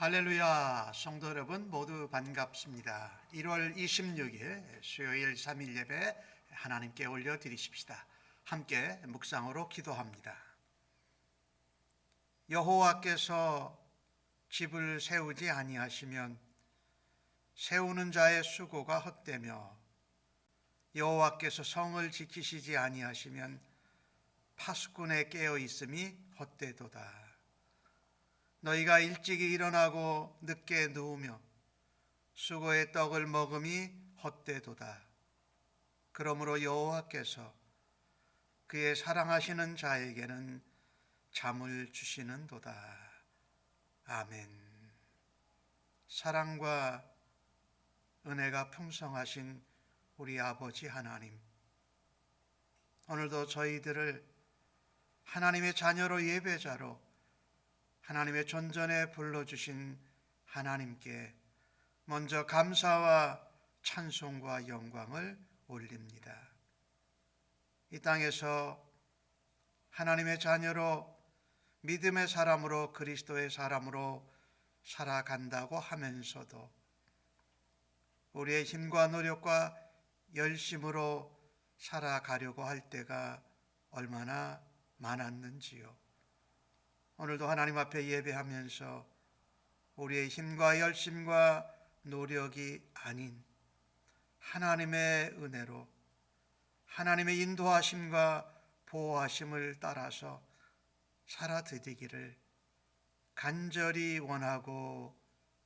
할렐루야, 성도 여러분 모두 반갑습니다. 1월 26일 수요일 3일 예배 하나님께 올려드리십시다. 함께 묵상으로 기도합니다. 여호와께서 집을 세우지 아니하시면 세우는 자의 수고가 헛되며 여호와께서 성을 지키시지 아니하시면 파수꾼의 깨어 있음이 헛되도다. 너희가 일찍이 일어나고 늦게 누우며 수고의 떡을 먹음이 헛되도다. 그러므로 여호와께서 그의 사랑하시는 자에게는 잠을 주시는도다. 아멘. 사랑과 은혜가 풍성하신 우리 아버지 하나님, 오늘도 저희들을 하나님의 자녀로 예배자로 하나님의 존전에 불러주신 하나님께 먼저 감사와 찬송과 영광을 올립니다. 이 땅에서 하나님의 자녀로 믿음의 사람으로 그리스도의 사람으로 살아간다고 하면서도 우리의 힘과 노력과 열심으로 살아가려고 할 때가 얼마나 많았는지요. 오늘도 하나님 앞에 예배하면서 우리의 힘과 열심과 노력이 아닌 하나님의 은혜로 하나님의 인도하심과 보호하심을 따라서 살아드리기를 간절히 원하고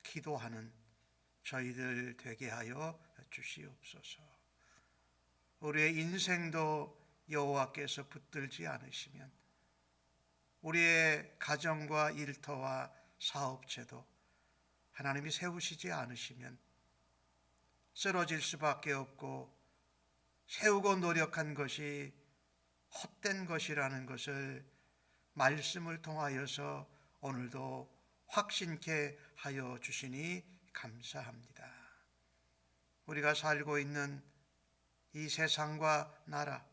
기도하는 저희들 되게 하여 주시옵소서. 우리의 인생도 여호와께서 붙들지 않으시면 우리의 가정과 일터와 사업체도 하나님이 세우시지 않으시면 쓰러질 수밖에 없고 세우고 노력한 것이 헛된 것이라는 것을 말씀을 통하여서 오늘도 확신케 하여 주시니 감사합니다. 우리가 살고 있는 이 세상과 나라,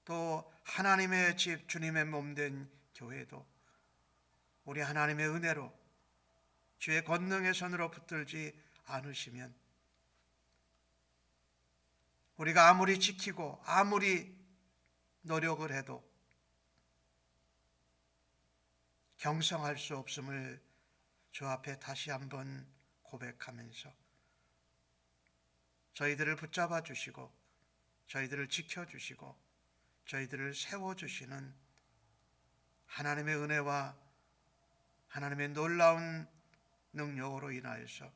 또 하나님의 집 주님의 몸된 교회도 우리 하나님의 은혜로 주의 권능의 손으로 붙들지 않으시면 우리가 아무리 지키고 아무리 노력을 해도 경성할 수 없음을 주 앞에 다시 한번 고백하면서 저희들을 붙잡아 주시고 저희들을 지켜주시고 저희들을 세워주시는 하나님의 은혜와 하나님의 놀라운 능력으로 인하여서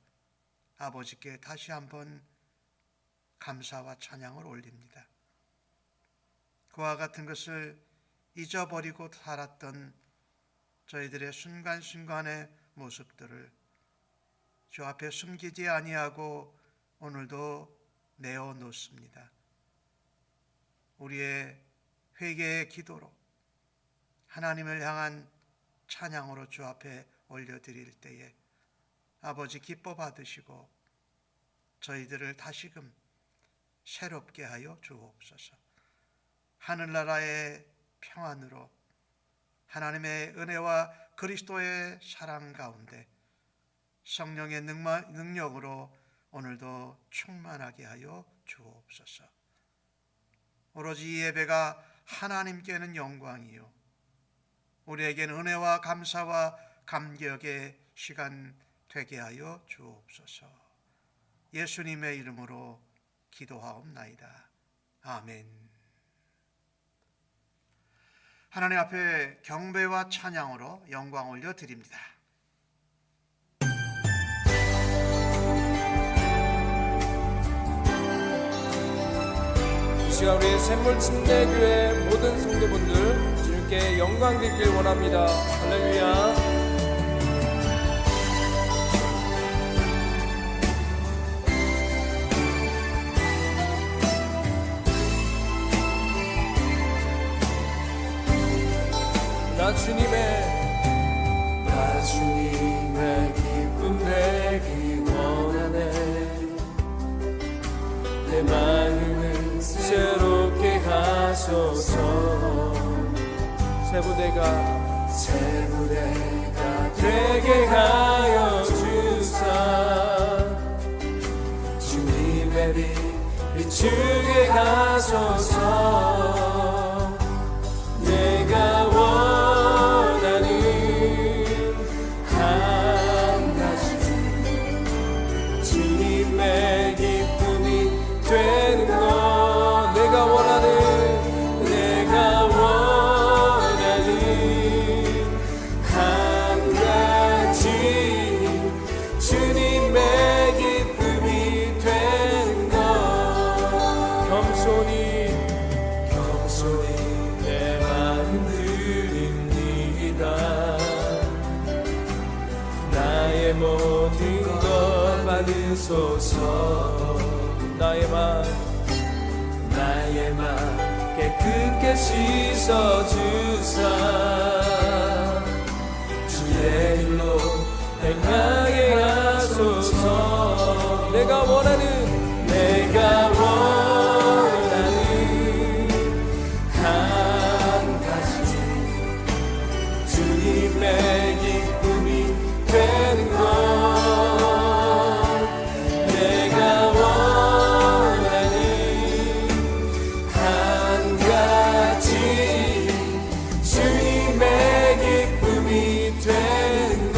아버지께 다시 한번 감사와 찬양을 올립니다. 그와 같은 것을 잊어버리고 살았던 저희들의 순간순간의 모습들을 주 앞에 숨기지 아니하고 오늘도 내어놓습니다. 우리의 회개의 기도로 하나님을 향한 찬양으로 주 앞에 올려드릴 때에 아버지 기뻐 받으시고 저희들을 다시금 새롭게 하여 주옵소서. 하늘나라의 평안으로 하나님의 은혜와 그리스도의 사랑 가운데 성령의 능력으로 오늘도 충만하게 하여 주옵소서. 오로지 이 예배가 하나님께는 영광이요 우리에게는 은혜와 감사와 감격의 시간 되게 하여 주옵소서. 예수님의 이름으로 기도하옵나이다. 아멘. 하나님 앞에 경배와 찬양으로 영광 올려드립니다. 이 시간 우리 샘물침대교회 모든 성도분들 주님께 영광 드리길 원합니다. 할렐루야. 나 주님의 기쁨 되기 원하네. 내 마음을 새롭게 하소서. 새 부대가 되게 하소서. 비추게 하소서. 내가 원하는 한 가지 주님의 기쁨이 되는 것. 내가 원하는 한 가지 주님의 기쁨이 되는 것. 겸손히 내 마음 드립니다. 나의 모든 것 받으소서. 나의 맘 깨끗게 씻어주사 주의 일로 행하게 하소서. 내가 원하는 한 가지 주님의 기쁨이 되는 것. 내가 원하는 한 가지 주님의 기쁨이 되는 것.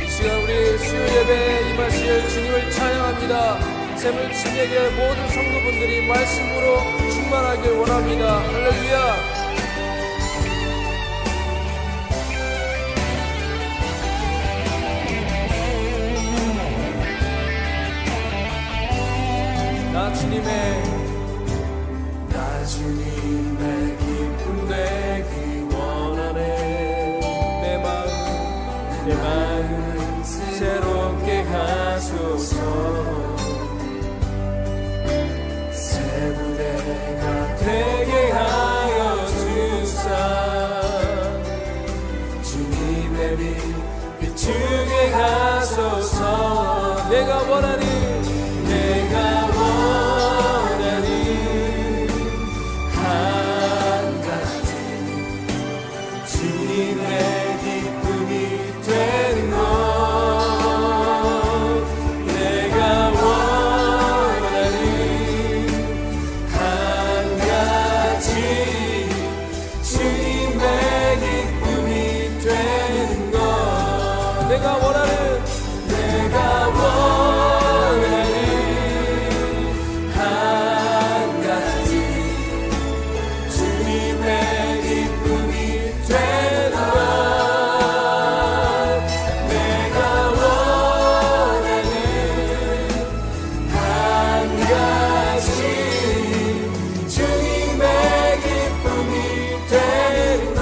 이 시간 우리 수요 예배에 임하실 주님을 찬양합니다. 샘을 침례교회 모든 성도분들이 말씀으로 충만하길 원합니다. 할렐루야. 나 주님의 기쁨 되기 원하네. 내 마음 새롭게 하소서. 새 부대가 되게 하여 주사 주님의 빛 비추게 하소서. 내가 원하는 한 가지 주님의 기쁨이 되는 것. 내가 원하는 한 가지 주님의 기쁨이 되는 것. 내가 원하는 한 가지 주님의 기쁨이 되는 것. 내가 원하는 한 가지 주님의 기쁨이 되는 것.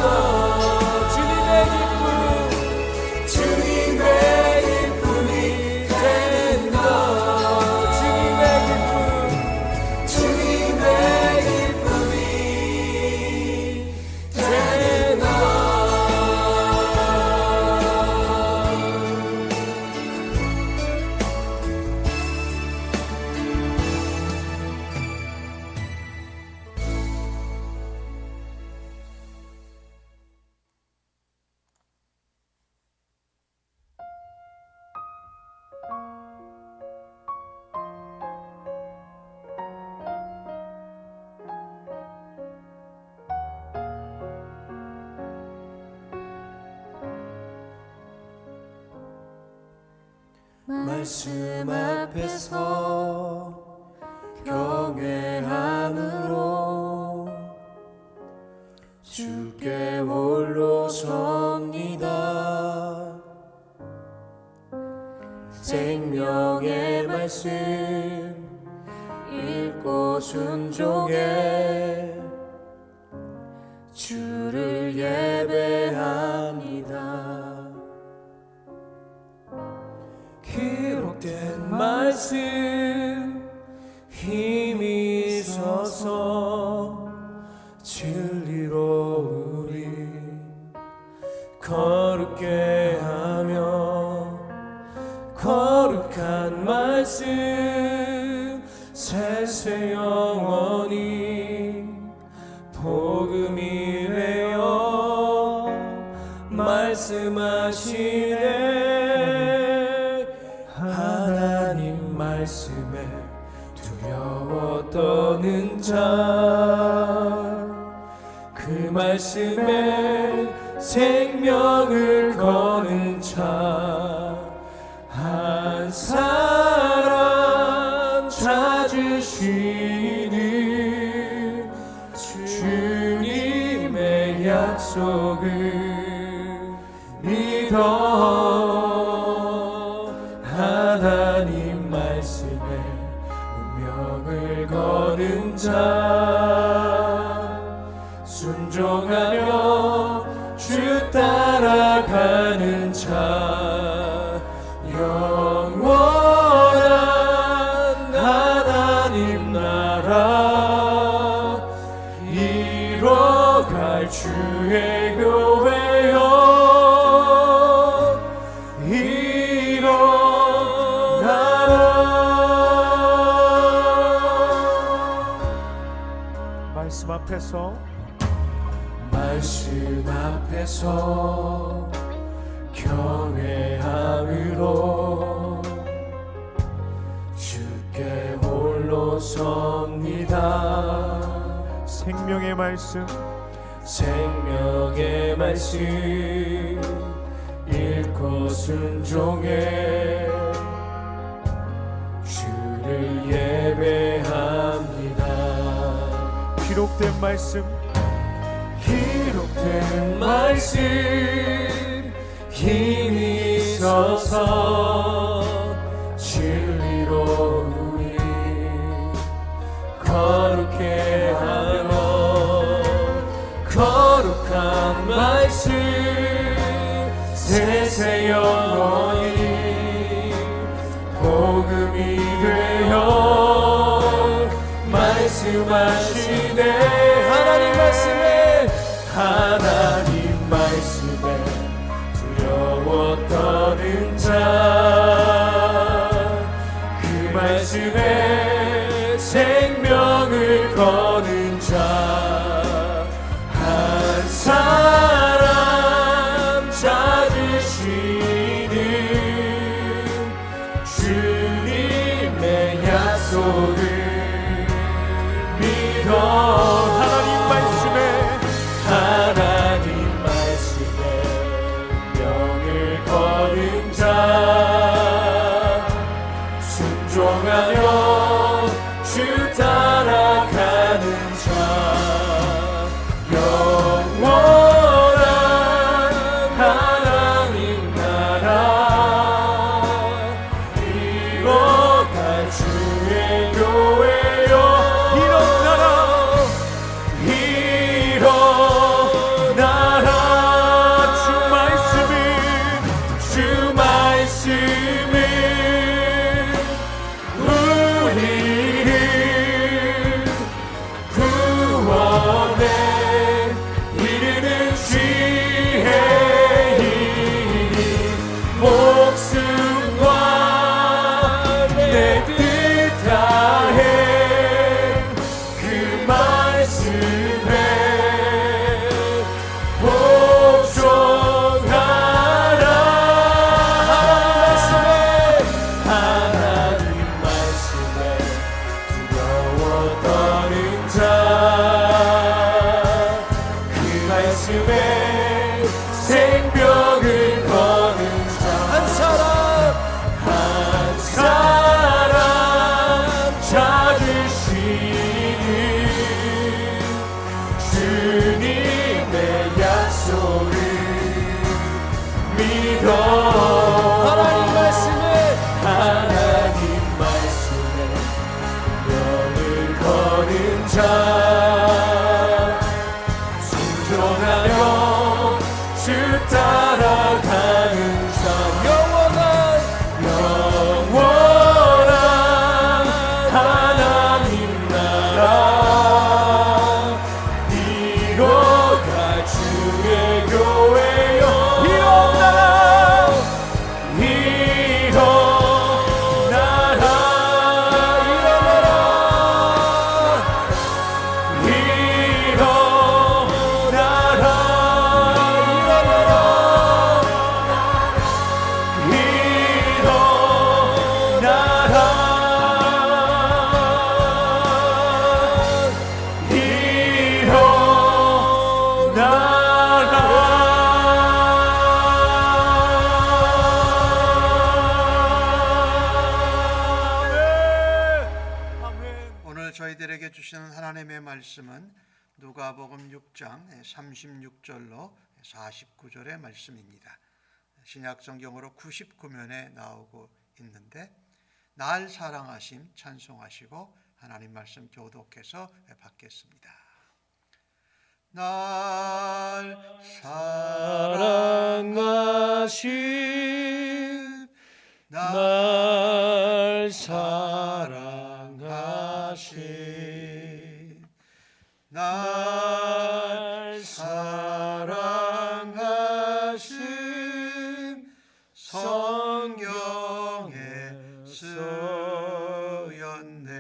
주님의 기쁨이 되는 것. 말씀 앞에서 경외함으로 주께 홀로 섭니다. 생명의 말씀 읽고 순종해 주를 예배합니다. 기록된 말씀 힘이 있어서 진리로 우리 거룩게 하며 거룩한 말씀 세세 영원히 복음이 되어 말씀 말씀하시네. 하나님 말씀에 두려워 떠는 자, 그 말씀에 생명을 거는 자, 한 사람 찾으시는 주님의 약속을 믿어. 하나님 말씀에 운명을 거는 자, 순종하며 주 따라가는 자, 영원한 하나님 나라 이뤄갈 주의 교회여 말씀 앞에서 경외함으로 주께 홀로 섭니다. 생명의 말씀 읽고 순종해 주를 예배합니다. 기록된 말씀 힘이 있어서 진리로 우리 거룩해 하며, 거룩한 말씀 세세 영원히 복음이 되어 말씀하시네. 하나님 말씀에 두려워 떠는 자, 그 말씀에 생명을 거는 자, 한 사람 찾으시는 주님의 약속을 믿어. 하나님 말씀에 명을 거는 자, 순종하며 주 따라가는 자, 영원한 하나님 나라 이뤄갈 주의 교회여. 생명을 거는 자, 한 사람 찾으시는 주님의 약속을 믿어. 하나님 말씀에 명을 거는 자, 순종하며 주 따라가는 자, 영원한 하나님 나라 이뤄갈 주의 교회여. 일어나라 오늘 저희들에게 주시는 하나님의 말씀은 누가복음 6장 36절로 49절의 말씀입니다. 신약성경으로 99면에 나오고 있는데 날 사랑하심 찬송하시고 하나님 말씀 교독해서 받겠습니다. 날 사랑하심 날 사랑하심 날 사랑하심 성경에 쓰였네.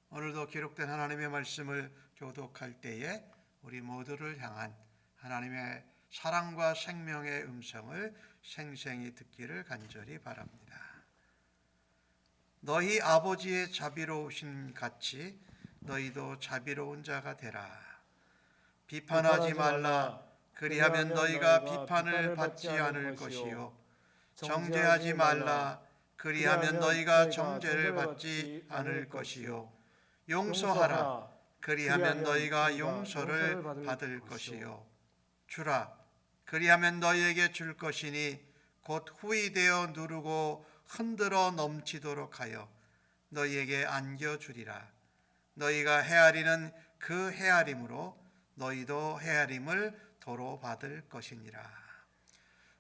오늘도 기록된 하나님의 말씀을 교독할 때에 우리 모두를 향한 하나님의 사랑과 생명의 음성을 생생히 듣기를 간절히 바랍니다. 너희 아버지의 자비로우심 같이 너희도 자비로운 자가 되라. 비판하지 말라. 그리하면 너희가 비판을 받지 않을 것이요. 정죄하지 말라. 그리하면 너희가 정죄를 받지 않을 것이요. 용서하라. 그리하면 너희가 용서를 받을 것이요. 주라. 그리하면 너희에게 줄 것이니 곧 후이되어 누르고 흔들어 넘치도록 하여 너희에게 안겨주리라. 너희가 헤아리는 그 헤아림으로 너희도 헤아림을 도로 받을 것이니라.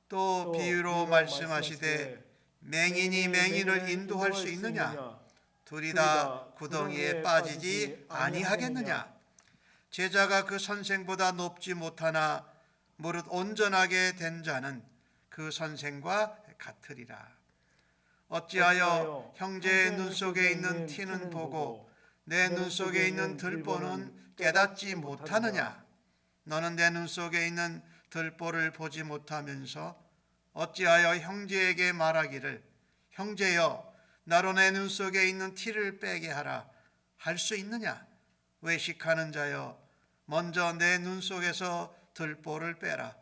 또 비유로 말씀하시되 맹인이 맹인을 인도할 수 있느냐? 둘이 다 구덩이에 빠지지 아니하겠느냐? 제자가 그 선생보다 높지 못하나 무릇 온전하게 된 자는 그 선생과 같으리라. 어찌하여 형제의 눈 속에 있는 티는 보고 내 눈 속에 있는 들보는 깨닫지 못하느냐? 너는 내 눈 속에 있는 들보를 보지 못하면서 어찌하여 형제에게 말하기를 형제여 나로 내 눈 속에 있는 티를 빼게 하라 할 수 있느냐? 외식하는 자여 먼저 내 눈 속에서 들보를 빼라.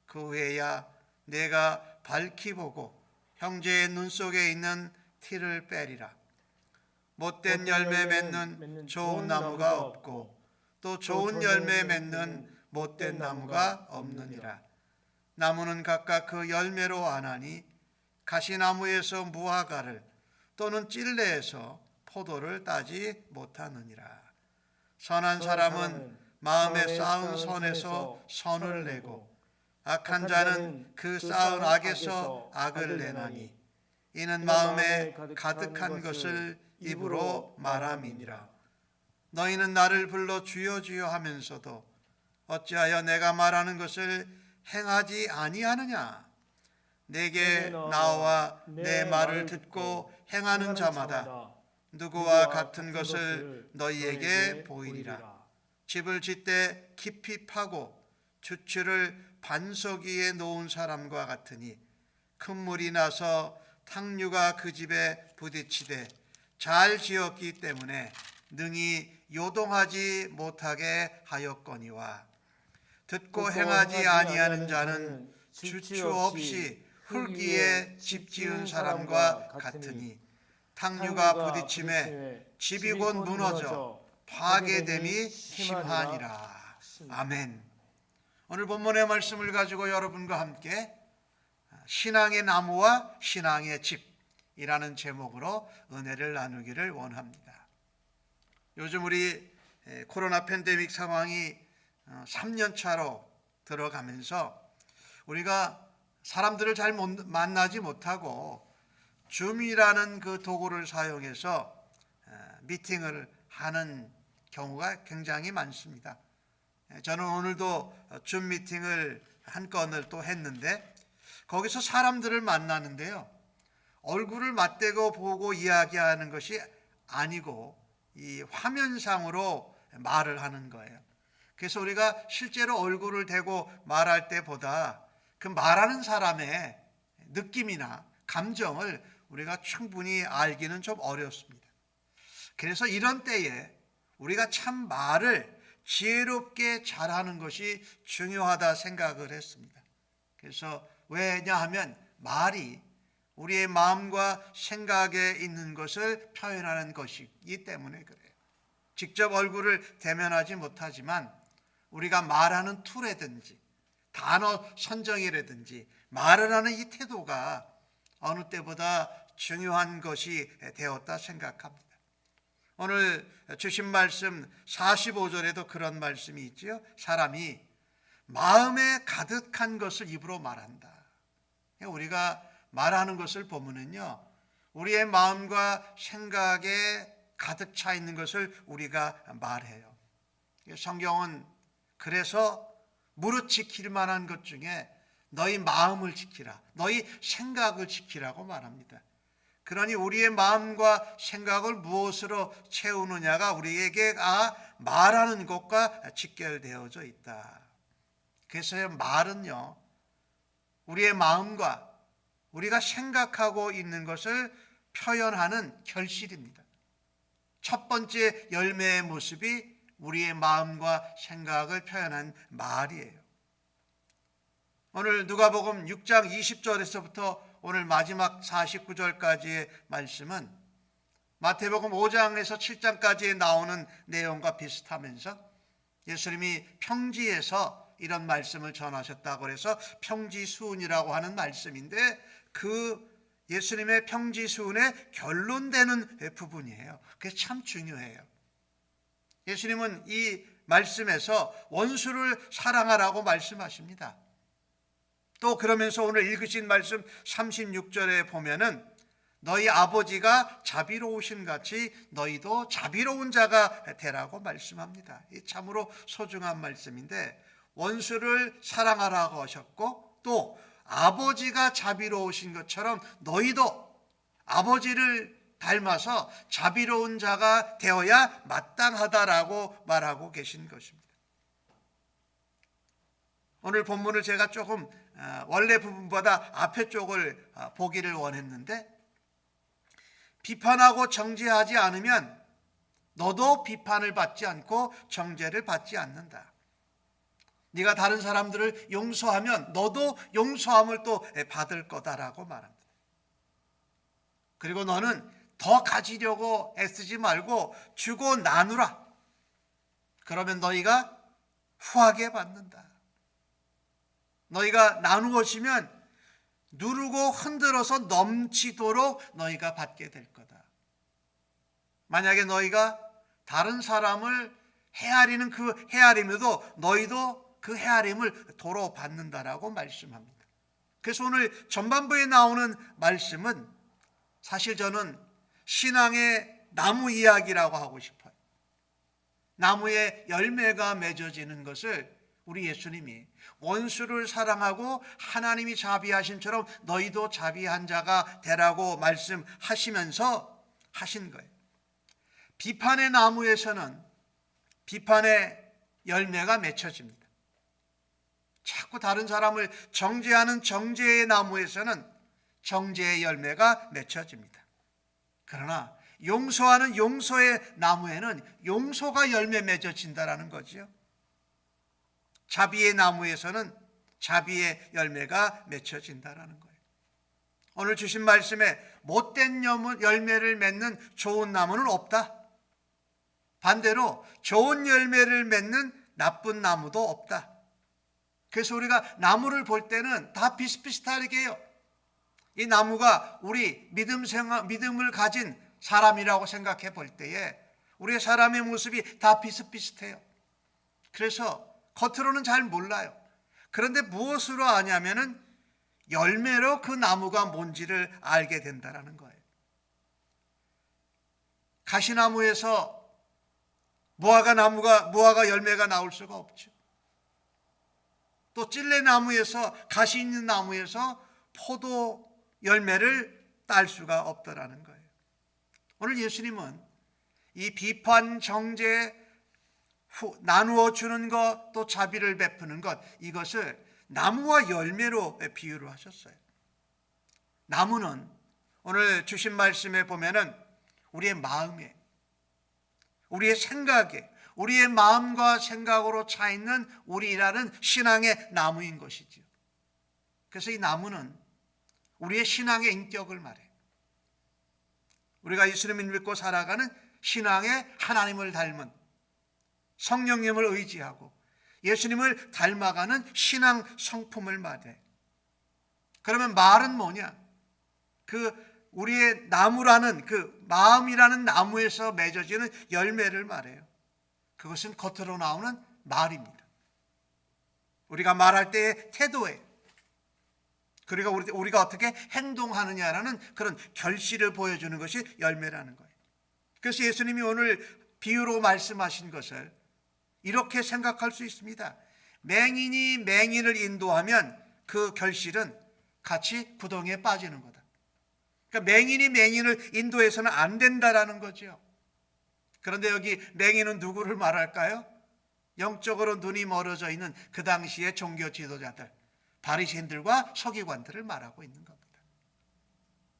그 후에야 내가 밝히 보고 형제의 눈 속에 있는 티를 빼리라. 못된 열매 맺는 좋은 나무가 없고 또 좋은 열매 맺는 못된 나무가 없느니라. 나무는 각각 그 열매로 아나니 가시나무에서 무화과를 또는 찔레에서 포도를 따지 못하느니라. 선한 사람은 마음에 쌓은 선에서 선을 내고 악한 자는 그 쌓은 악에서 악을 내나니 이는 마음에 가득한 것을 입으로 말함이니라. 너희는 나를 불러 주여 주여 하면서도 어찌하여 내가 말하는 것을 행하지 아니하느냐? 내게 나와 내 말을 듣고 행하는 자마다 누구와 같은 것을 너희에게 보이리라. 집을 짓되 깊이 파고 주추를 반석 위에 놓은 사람과 같으니 큰 물이 나서 탕류가 그 집에 부딪히되 잘 지었기 때문에 능히 요동하지 못하게 하였거니와 듣고 행하지 아니하는 자는 주추 없이 흙 위에 집 지은 사람과 같으니 탕류가 부딪힘에 집이 곧 무너져 파괴됨이 심하니라. 아멘. 오늘 본문의 말씀을 가지고 여러분과 함께 신앙의 나무와 신앙의 집이라는 제목으로 은혜를 나누기를 원합니다. 요즘 우리 코로나 팬데믹 상황이 3년 차로 들어가면서 우리가 사람들을 잘 만나지 못하고 줌이라는 그 도구를 사용해서 미팅을 하는 경우가 굉장히 많습니다. 저는 오늘도 줌 미팅을 한 건을 또 했는데 거기서 사람들을 만나는데요. 얼굴을 맞대고 보고 이야기하는 것이 아니고 이 화면상으로 말을 하는 거예요. 그래서 우리가 실제로 얼굴을 대고 말할 때보다 그 말하는 사람의 느낌이나 감정을 우리가 충분히 알기는 좀 어렵습니다. 그래서 이런 때에 우리가 참 말을 지혜롭게 잘하는 것이 중요하다 생각을 했습니다. 그래서 왜냐하면 말이 우리의 마음과 생각에 있는 것을 표현하는 것이기 때문에 그래요. 직접 얼굴을 대면하지 못하지만 우리가 말하는 툴이라든지 단어 선정이라든지 말을 하는 이 태도가 어느 때보다 중요한 것이 되었다 생각합니다. 오늘 주신 말씀 45절에도 그런 말씀이 있죠. 사람이 마음에 가득한 것을 입으로 말한다. 우리가 말하는 것을 보면은요, 우리의 마음과 생각에 가득 차 있는 것을 우리가 말해요. 성경은 그래서 무릇 지킬 만한 것 중에 너희 마음을 지키라, 너희 생각을 지키라고 말합니다. 그러니 우리의 마음과 생각을 무엇으로 채우느냐가 우리에게 말하는 것과 직결되어져 있다. 그래서 말은요, 우리의 마음과 우리가 생각하고 있는 것을 표현하는 결실입니다. 첫 번째 열매의 모습이 우리의 마음과 생각을 표현한 말이에요. 오늘 누가복음 6장 20절에서부터 오늘 마지막 49절까지의 말씀은 마태복음 5장에서 7장까지에 나오는 내용과 비슷하면서 예수님이 평지에서 이런 말씀을 전하셨다고 해서 평지수훈이라고 하는 말씀인데 그 예수님의 평지수훈의 결론되는 부분이에요. 그게 참 중요해요. 예수님은 이 말씀에서 원수를 사랑하라고 말씀하십니다. 또 그러면서 오늘 읽으신 말씀 36절에 보면은 너희 아버지가 자비로우신 같이 너희도 자비로운 자가 되라고 말씀합니다. 이 참으로 소중한 말씀인데 원수를 사랑하라고 하셨고 또 아버지가 자비로우신 것처럼 너희도 아버지를 닮아서 자비로운 자가 되어야 마땅하다라고 말하고 계신 것입니다. 오늘 본문을 제가 조금 원래 부분보다 앞에 쪽을 보기를 원했는데 비판하고 정죄하지 않으면 너도 비판을 받지 않고 정죄를 받지 않는다. 네가 다른 사람들을 용서하면 너도 용서함을 또 받을 거다라고 말합니다. 그리고 너는 더 가지려고 애쓰지 말고 주고 나누라. 그러면 너희가 후하게 받는다. 너희가 나누어지면 누르고 흔들어서 넘치도록 너희가 받게 될 거다. 만약에 너희가 다른 사람을 헤아리는 그 헤아림에도 너희도 그 헤아림을 도로 받는다라고 말씀합니다. 그래서 오늘 전반부에 나오는 말씀은 사실 저는 신앙의 나무 이야기라고 하고 싶어요. 나무에 열매가 맺어지는 것을 우리 예수님이 원수를 사랑하고 하나님이 자비하심처럼 너희도 자비한 자가 되라고 말씀하시면서 하신 거예요. 비판의 나무에서는 비판의 열매가 맺혀집니다. 자꾸 다른 사람을 정죄하는 정죄의 나무에서는 정죄의 열매가 맺혀집니다. 그러나 용서하는 용서의 나무에는 용서가 열매 맺어진다라는 거죠. 자비의 나무에서는 자비의 열매가 맺혀진다라는 거예요. 오늘 주신 말씀에 못된 열매를 맺는 좋은 나무는 없다. 반대로 좋은 열매를 맺는 나쁜 나무도 없다. 그래서 우리가 나무를 볼 때는 다 비슷비슷하게 해요. 이 나무가 우리 믿음을 가진 사람이라고 생각해 볼 때에 우리의 사람의 모습이 다 비슷비슷해요. 그래서 겉으로는 잘 몰라요. 그런데 무엇으로 아냐면은 열매로 그 나무가 뭔지를 알게 된다는 거예요. 가시나무에서 무화과 열매가 나올 수가 없죠. 또 찔레나무에서 가시 있는 나무에서 포도 열매를 딸 수가 없더라는 거예요. 오늘 예수님은 이 비판, 정죄, 나누어 주는 것, 또 자비를 베푸는 것, 이것을 나무와 열매로 비유를 하셨어요. 나무는 오늘 주신 말씀에 보면은 우리의 마음에, 우리의 생각에, 우리의 마음과 생각으로 차 있는 우리라는 신앙의 나무인 것이죠. 그래서 이 나무는 우리의 신앙의 인격을 말해요. 우리가 예수님을 믿고 살아가는 신앙의 하나님을 닮은, 성령님을 의지하고 예수님을 닮아가는 신앙 성품을 말해. 그러면 말은 뭐냐? 우리의 나무라는 마음이라는 나무에서 맺어지는 열매를 말해요. 그것은 겉으로 나오는 말입니다. 우리가 말할 때의 태도예요. 그리고 우리가 어떻게 행동하느냐라는 그런 결실을 보여주는 것이 열매라는 거예요. 그래서 예수님이 오늘 비유로 말씀하신 것을 이렇게 생각할 수 있습니다. 맹인이 맹인을 인도하면 그 결실은 같이 구덩이에 빠지는 거다. 그러니까 맹인이 맹인을 인도해서는 안 된다라는 거죠. 그런데 여기 맹인은 누구를 말할까요? 영적으로 눈이 멀어져 있는 그 당시의 종교 지도자들, 바리새인들과 서기관들을 말하고 있는 겁니다.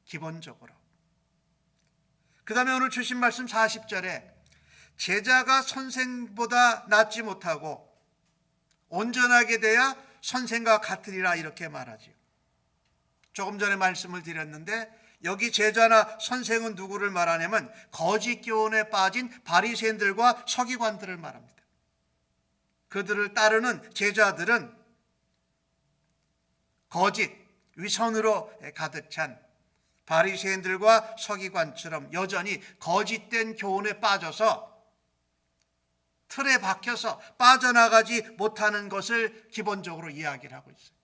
기본적으로. 그 다음에 오늘 주신 말씀 40절에 제자가 선생보다 낫지 못하고 온전하게 돼야 선생과 같으리라 이렇게 말하지요. 조금 전에 말씀을 드렸는데 여기 제자나 선생은 누구를 말하냐면 거짓 교훈에 빠진 바리새인들과 서기관들을 말합니다. 그들을 따르는 제자들은 거짓, 위선으로 가득 찬 바리새인들과 서기관처럼 여전히 거짓된 교훈에 빠져서 틀에 박혀서 빠져나가지 못하는 것을 기본적으로 이야기를 하고 있어요.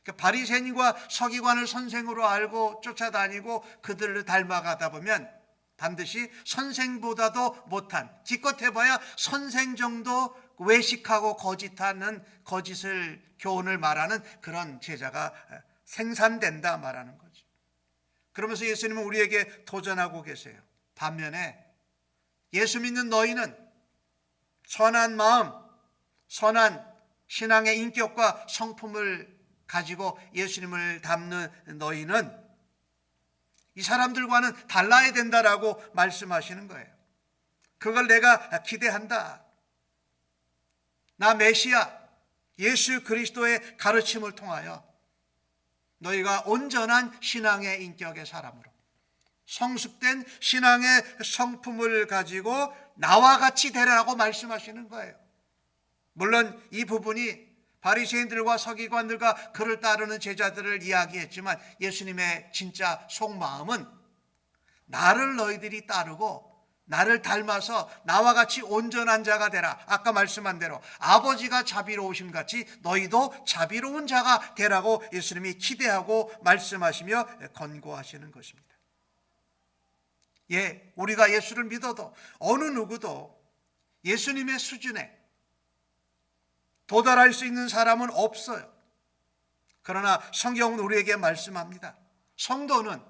그러니까 바리새인과 서기관을 선생으로 알고 쫓아다니고 그들을 닮아가다 보면 반드시 선생보다도 못한, 기껏 해봐야 선생 정도 외식하고 거짓하는 거짓을 교훈을 말하는 그런 제자가 생산된다 말하는 거죠. 그러면서 예수님은 우리에게 도전하고 계세요. 반면에 예수 믿는 너희는 선한 마음, 선한 신앙의 인격과 성품을 가지고 예수님을 닮는 너희는 이 사람들과는 달라야 된다라고 말씀하시는 거예요. 그걸 내가 기대한다. 나 메시아 예수 그리스도의 가르침을 통하여 너희가 온전한 신앙의 인격의 사람으로 성숙된 신앙의 성품을 가지고 나와 같이 되라고 말씀하시는 거예요. 물론 이 부분이 바리새인들과 서기관들과 그를 따르는 제자들을 이야기했지만 예수님의 진짜 속마음은 나를 너희들이 따르고 나를 닮아서 나와 같이 온전한 자가 되라. 아까 말씀한 대로 아버지가 자비로우심 같이 너희도 자비로운 자가 되라고 예수님이 기대하고 말씀하시며 권고하시는 것입니다. 예, 우리가 예수를 믿어도 어느 누구도 예수님의 수준에 도달할 수 있는 사람은 없어요. 그러나 성경은 우리에게 말씀합니다. 성도는,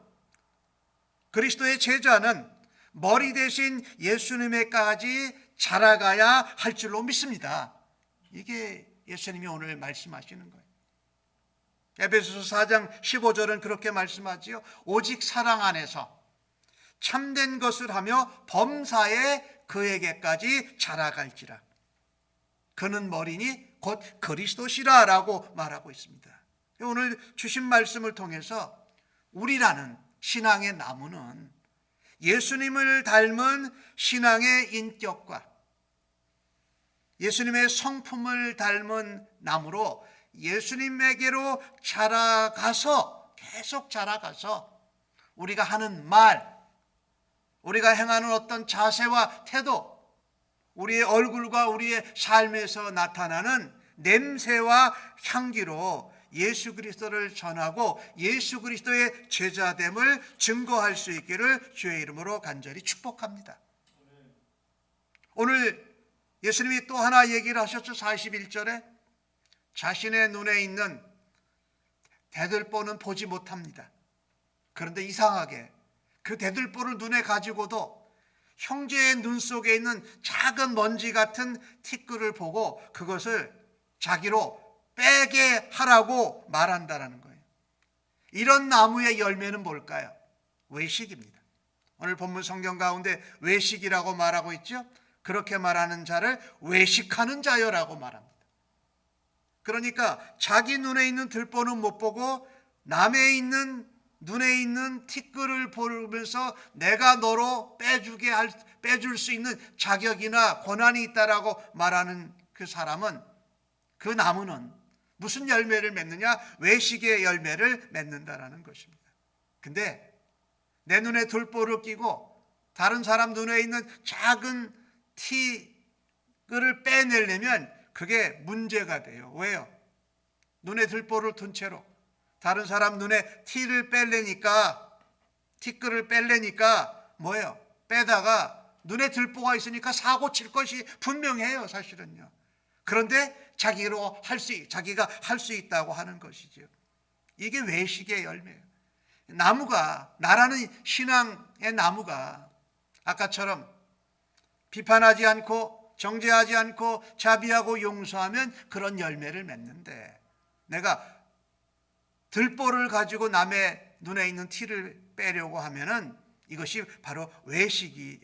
그리스도의 제자는 머리 대신 예수님에까지 자라가야 할 줄로 믿습니다. 이게 예수님이 오늘 말씀하시는 거예요. 에베소서 4장 15절은 그렇게 말씀하지요. 오직 사랑 안에서 참된 것을 하며 범사에 그에게까지 자라갈지라. 그는 머리니 곧 그리스도시라 라고 말하고 있습니다. 오늘 주신 말씀을 통해서 우리라는 신앙의 나무는 예수님을 닮은 신앙의 인격과 예수님의 성품을 닮은 나무로 예수님에게로 자라가서 계속 자라가서 우리가 하는 말, 우리가 행하는 어떤 자세와 태도, 우리의 얼굴과 우리의 삶에서 나타나는 냄새와 향기로 예수 그리스도를 전하고 예수 그리스도의 제자됨을 증거할 수 있기를 주의 이름으로 간절히 축복합니다. 오늘 예수님이 또 하나 얘기를 하셨죠. 41절에 자신의 눈에 있는 대들보는 보지 못합니다. 그런데 이상하게 그 대들보를 눈에 가지고도 형제의 눈 속에 있는 작은 먼지 같은 티끌을 보고 그것을 자기로 빼게 하라고 말한다라는 거예요. 이런 나무의 열매는 뭘까요? 외식입니다. 오늘 본문 성경 가운데 외식이라고 말하고 있죠. 그렇게 말하는 자를 외식하는 자여라고 말합니다. 그러니까 자기 눈에 있는 들보는 못 보고 남의 있는 눈에 있는 티끌을 보면서 내가 너로 빼줄 수 있는 자격이나 권한이 있다라고 말하는 그 사람은, 그 나무는 무슨 열매를 맺느냐? 외식의 열매를 맺는다라는 것입니다. 근데 내 눈에 들보를 끼고 다른 사람 눈에 있는 작은 티끌을 빼내려면 그게 문제가 돼요. 왜요? 눈에 들보를 둔 채로 다른 사람 눈에 티끌을 빼려니까 뭐예요? 빼다가 눈에 들보가 있으니까 사고 칠 것이 분명해요, 사실은요. 그런데 자기가 할 수 있다고 하는 것이죠. 이게 외식의 열매예요. 나무가, 나라는 신앙의 나무가 아까처럼 비판하지 않고 정죄하지 않고 자비하고 용서하면 그런 열매를 맺는데, 내가 들보를 가지고 남의 눈에 있는 티를 빼려고 하면은 이것이 바로 외식의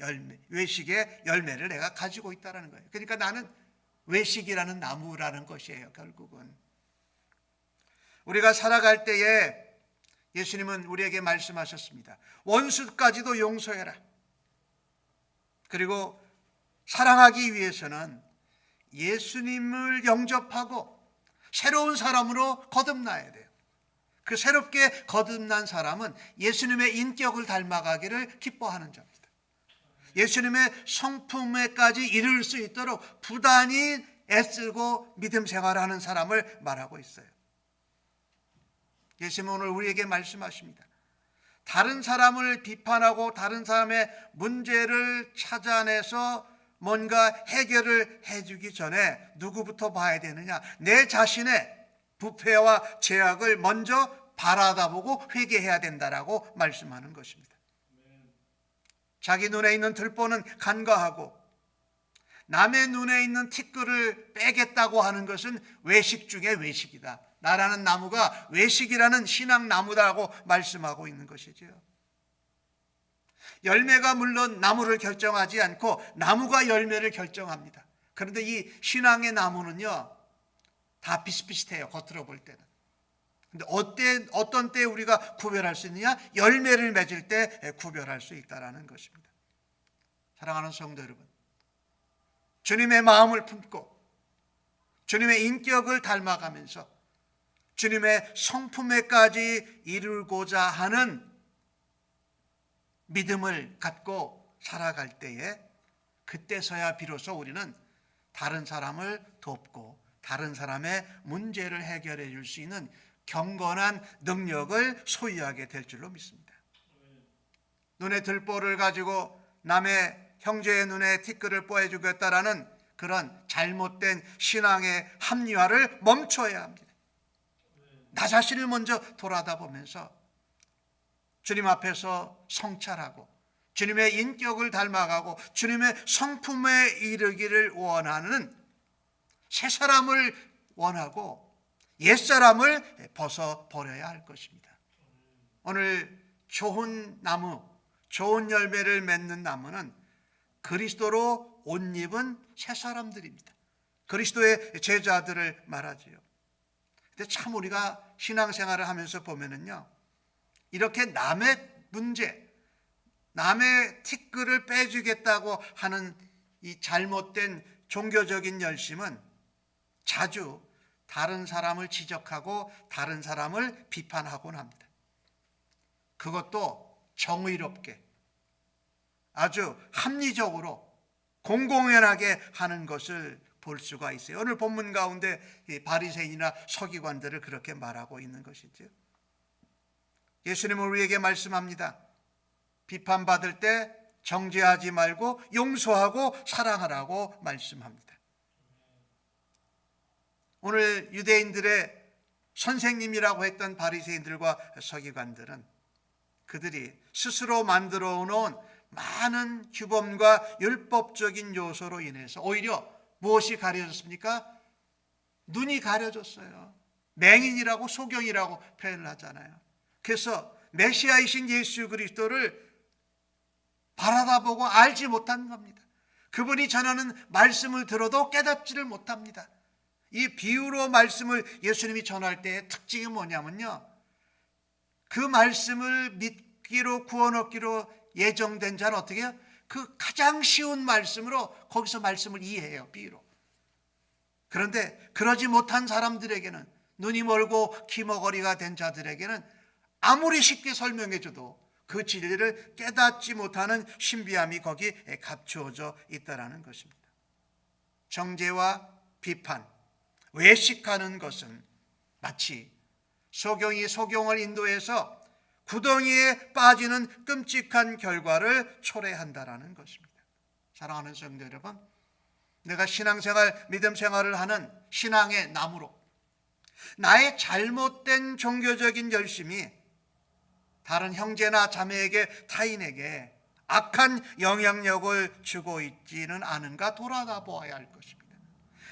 열매를 내가 가지고 있다는 거예요. 그러니까 나는 외식이라는 나무라는 것이에요. 결국은 우리가 살아갈 때에 예수님은 우리에게 말씀하셨습니다. 원수까지도 용서해라. 그리고 사랑하기 위해서는 예수님을 영접하고 새로운 사람으로 거듭나야 돼요. 그 새롭게 거듭난 사람은 예수님의 인격을 닮아가기를 기뻐하는 자입니다. 예수님의 성품에까지 이를 수 있도록 부단히 애쓰고 믿음 생활을 하는 사람을 말하고 있어요. 예수님은 오늘 우리에게 말씀하십니다. 다른 사람을 비판하고 다른 사람의 문제를 찾아내서 뭔가 해결을 해주기 전에 누구부터 봐야 되느냐? 내 자신의 부패와 죄악을 먼저 바라다보고 회개해야 된다라고 말씀하는 것입니다. 자기 눈에 있는 들보는 간과하고 남의 눈에 있는 티끌을 빼겠다고 하는 것은 외식 중에 외식이다. 나라는 나무가 외식이라는 신앙 나무다라고 말씀하고 있는 것이지요. 열매가 물론 나무를 결정하지 않고 나무가 열매를 결정합니다. 그런데 이 신앙의 나무는요, 다 비슷비슷해요. 겉으로 볼 때는. 근데 어떤 때 우리가 구별할 수 있느냐? 열매를 맺을 때 구별할 수 있다라는 것입니다. 사랑하는 성도 여러분, 주님의 마음을 품고 주님의 인격을 닮아가면서 주님의 성품에까지 이루고자 하는 믿음을 갖고 살아갈 때에, 그때서야 비로소 우리는 다른 사람을 돕고 다른 사람의 문제를 해결해 줄 수 있는 경건한 능력을 소유하게 될 줄로 믿습니다. 눈에 들보를 가지고 남의 형제의 눈에 티끌을 뽀해주겠다라는 그런 잘못된 신앙의 합리화를 멈춰야 합니다. 나 자신을 먼저 돌아다보면서 주님 앞에서 성찰하고 주님의 인격을 닮아가고 주님의 성품에 이르기를 원하는 새 사람을 원하고 옛사람을 벗어버려야 할 것입니다. 오늘 좋은 나무, 좋은 열매를 맺는 나무는 그리스도로 옷 입은 새 사람들입니다. 그리스도의 제자들을 말하지요. 근데 참 우리가 신앙생활을 하면서 보면은요, 이렇게 남의 문제, 남의 티끌을 빼주겠다고 하는 이 잘못된 종교적인 열심은 자주 다른 사람을 지적하고 다른 사람을 비판하곤 합니다. 그것도 정의롭게 아주 합리적으로 공공연하게 하는 것을 볼 수가 있어요. 오늘 본문 가운데 바리새인이나 서기관들을 그렇게 말하고 있는 것이죠. 예수님은 우리에게 말씀합니다. 비판받을 때 정죄하지 말고 용서하고 사랑하라고 말씀합니다. 오늘 유대인들의 선생님이라고 했던 바리새인들과 서기관들은 그들이 스스로 만들어 놓은 많은 규범과 율법적인 요소로 인해서 오히려 무엇이 가려졌습니까? 눈이 가려졌어요. 맹인이라고 소경이라고 표현을 하잖아요. 그래서 메시아이신 예수 그리스도를 바라다보고 알지 못한 겁니다. 그분이 전하는 말씀을 들어도 깨닫지를 못합니다. 이 비유로 말씀을 예수님이 전할 때의 특징이 뭐냐면요, 그 말씀을 믿기로 구원 얻기로 예정된 자는 어떻게 해요? 그 가장 쉬운 말씀으로 거기서 말씀을 이해해요. 비유로. 그런데 그러지 못한 사람들에게는, 눈이 멀고 귀머거리가 된 자들에게는 아무리 쉽게 설명해줘도 그 진리를 깨닫지 못하는 신비함이 거기 감추어져 있다는 것입니다. 정죄와 비판, 외식하는 것은 마치 소경이 소경을 인도해서 구덩이에 빠지는 끔찍한 결과를 초래한다라는 것입니다. 사랑하는 성도 여러분, 내가 신앙생활, 믿음생활을 하는 신앙의 나무로 나의 잘못된 종교적인 열심이 다른 형제나 자매에게, 타인에게 악한 영향력을 주고 있지는 않은가 돌아가 보아야 할 것입니다.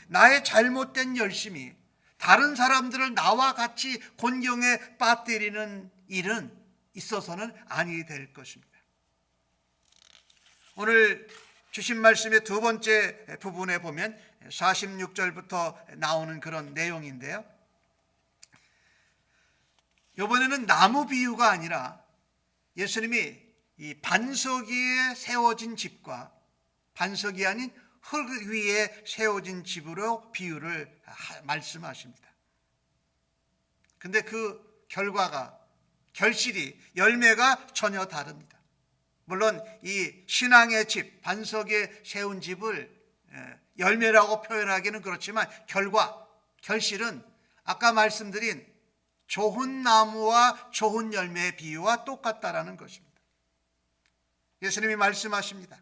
나의 잘못된 열심이 다른 사람들을 나와 같이 곤경에 빠뜨리는 일은 있어서는 아니 될 것입니다. 오늘 주신 말씀의 두 번째 부분에 보면 46절부터 나오는 그런 내용인데요. 이번에는 나무 비유가 아니라 예수님이 이 반석 위에 세워진 집과 반석이 아닌 흙 위에 세워진 집으로 비유를 말씀하십니다. 근데 그 결과가, 결실이, 열매가 전혀 다릅니다. 물론 이 신앙의 집, 반석에 세운 집을 열매라고 표현하기는 그렇지만 결과, 결실은 아까 말씀드린 좋은 나무와 좋은 열매의 비유와 똑같다라는 것입니다. 예수님이 말씀하십니다.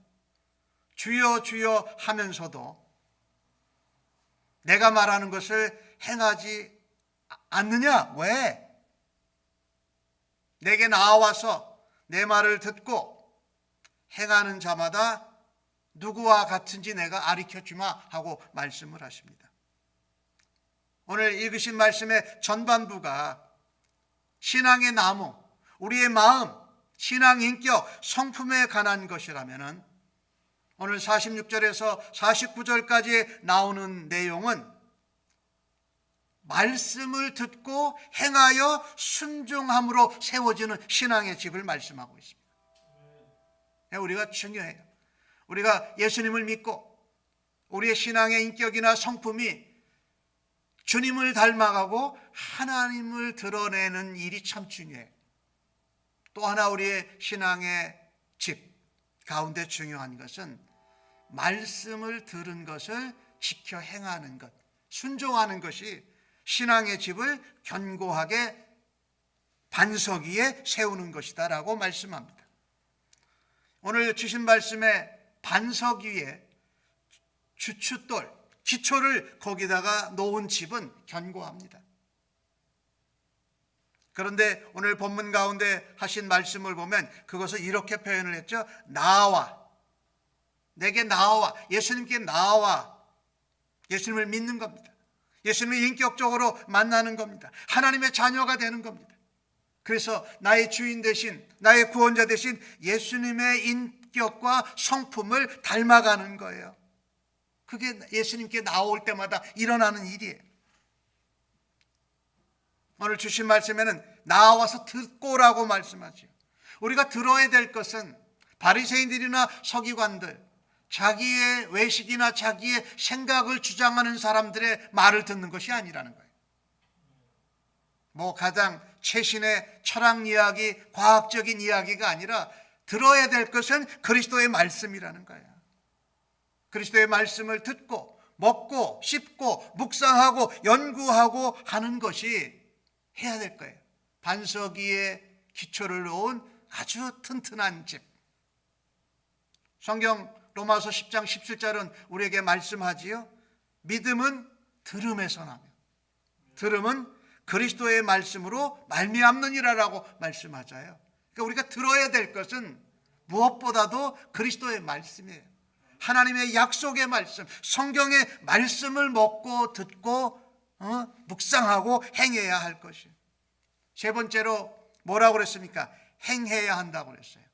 주여 주여 하면서도 내가 말하는 것을 행하지 않느냐? 왜? 내게 나와서 내 말을 듣고 행하는 자마다 누구와 같은지 내가 가르쳐 주마 하고 말씀을 하십니다. 오늘 읽으신 말씀의 전반부가 신앙의 나무, 우리의 마음, 신앙 인격, 성품에 관한 것이라면 오늘 46절에서 49절까지 나오는 내용은 말씀을 듣고 행하여 순종함으로 세워지는 신앙의 집을 말씀하고 있습니다. 우리가 중요해요. 우리가 예수님을 믿고 우리의 신앙의 인격이나 성품이 주님을 닮아가고 하나님을 드러내는 일이 참 중요해요. 또 하나 우리의 신앙의 집 가운데 중요한 것은 말씀을 들은 것을 지켜 행하는 것, 순종하는 것이 신앙의 집을 견고하게 반석 위에 세우는 것이다라고 말씀합니다. 오늘 주신 말씀에 반석 위에 주춧돌, 기초를 거기다가 놓은 집은 견고합니다. 그런데 오늘 본문 가운데 하신 말씀을 보면 그것을 이렇게 표현을 했죠. 나와, 내게 나와, 예수님께 나와. 예수님을 믿는 겁니다. 예수님을 인격적으로 만나는 겁니다. 하나님의 자녀가 되는 겁니다. 그래서 나의 주인 대신, 나의 구원자 대신 예수님의 인격과 성품을 닮아가는 거예요. 그게 예수님께 나올 때마다 일어나는 일이에요. 오늘 주신 말씀에는 나와서 듣고라고 말씀하죠. 우리가 들어야 될 것은 바리새인들이나 서기관들, 자기의 외식이나 자기의 생각을 주장하는 사람들의 말을 듣는 것이 아니라는 거예요. 뭐 가장 최신의 철학 이야기, 과학적인 이야기가 아니라 들어야 될 것은 그리스도의 말씀이라는 거예요. 그리스도의 말씀을 듣고 먹고 씹고 묵상하고 연구하고 하는 것이 해야 될 거예요. 반석 위에 기초를 놓은 아주 튼튼한 집. 성경 로마서 10장 17절은 우리에게 말씀하지요. 믿음은 들음에서 나며 들음은 그리스도의 말씀으로 말미암느니라라고 말씀하잖아요. 그러니까 우리가 들어야 될 것은 무엇보다도 그리스도의 말씀이에요. 하나님의 약속의 말씀, 성경의 말씀을 먹고 듣고 묵상하고 행해야 할 것이에요. 세 번째로 뭐라고 그랬습니까? 행해야 한다고 그랬어요.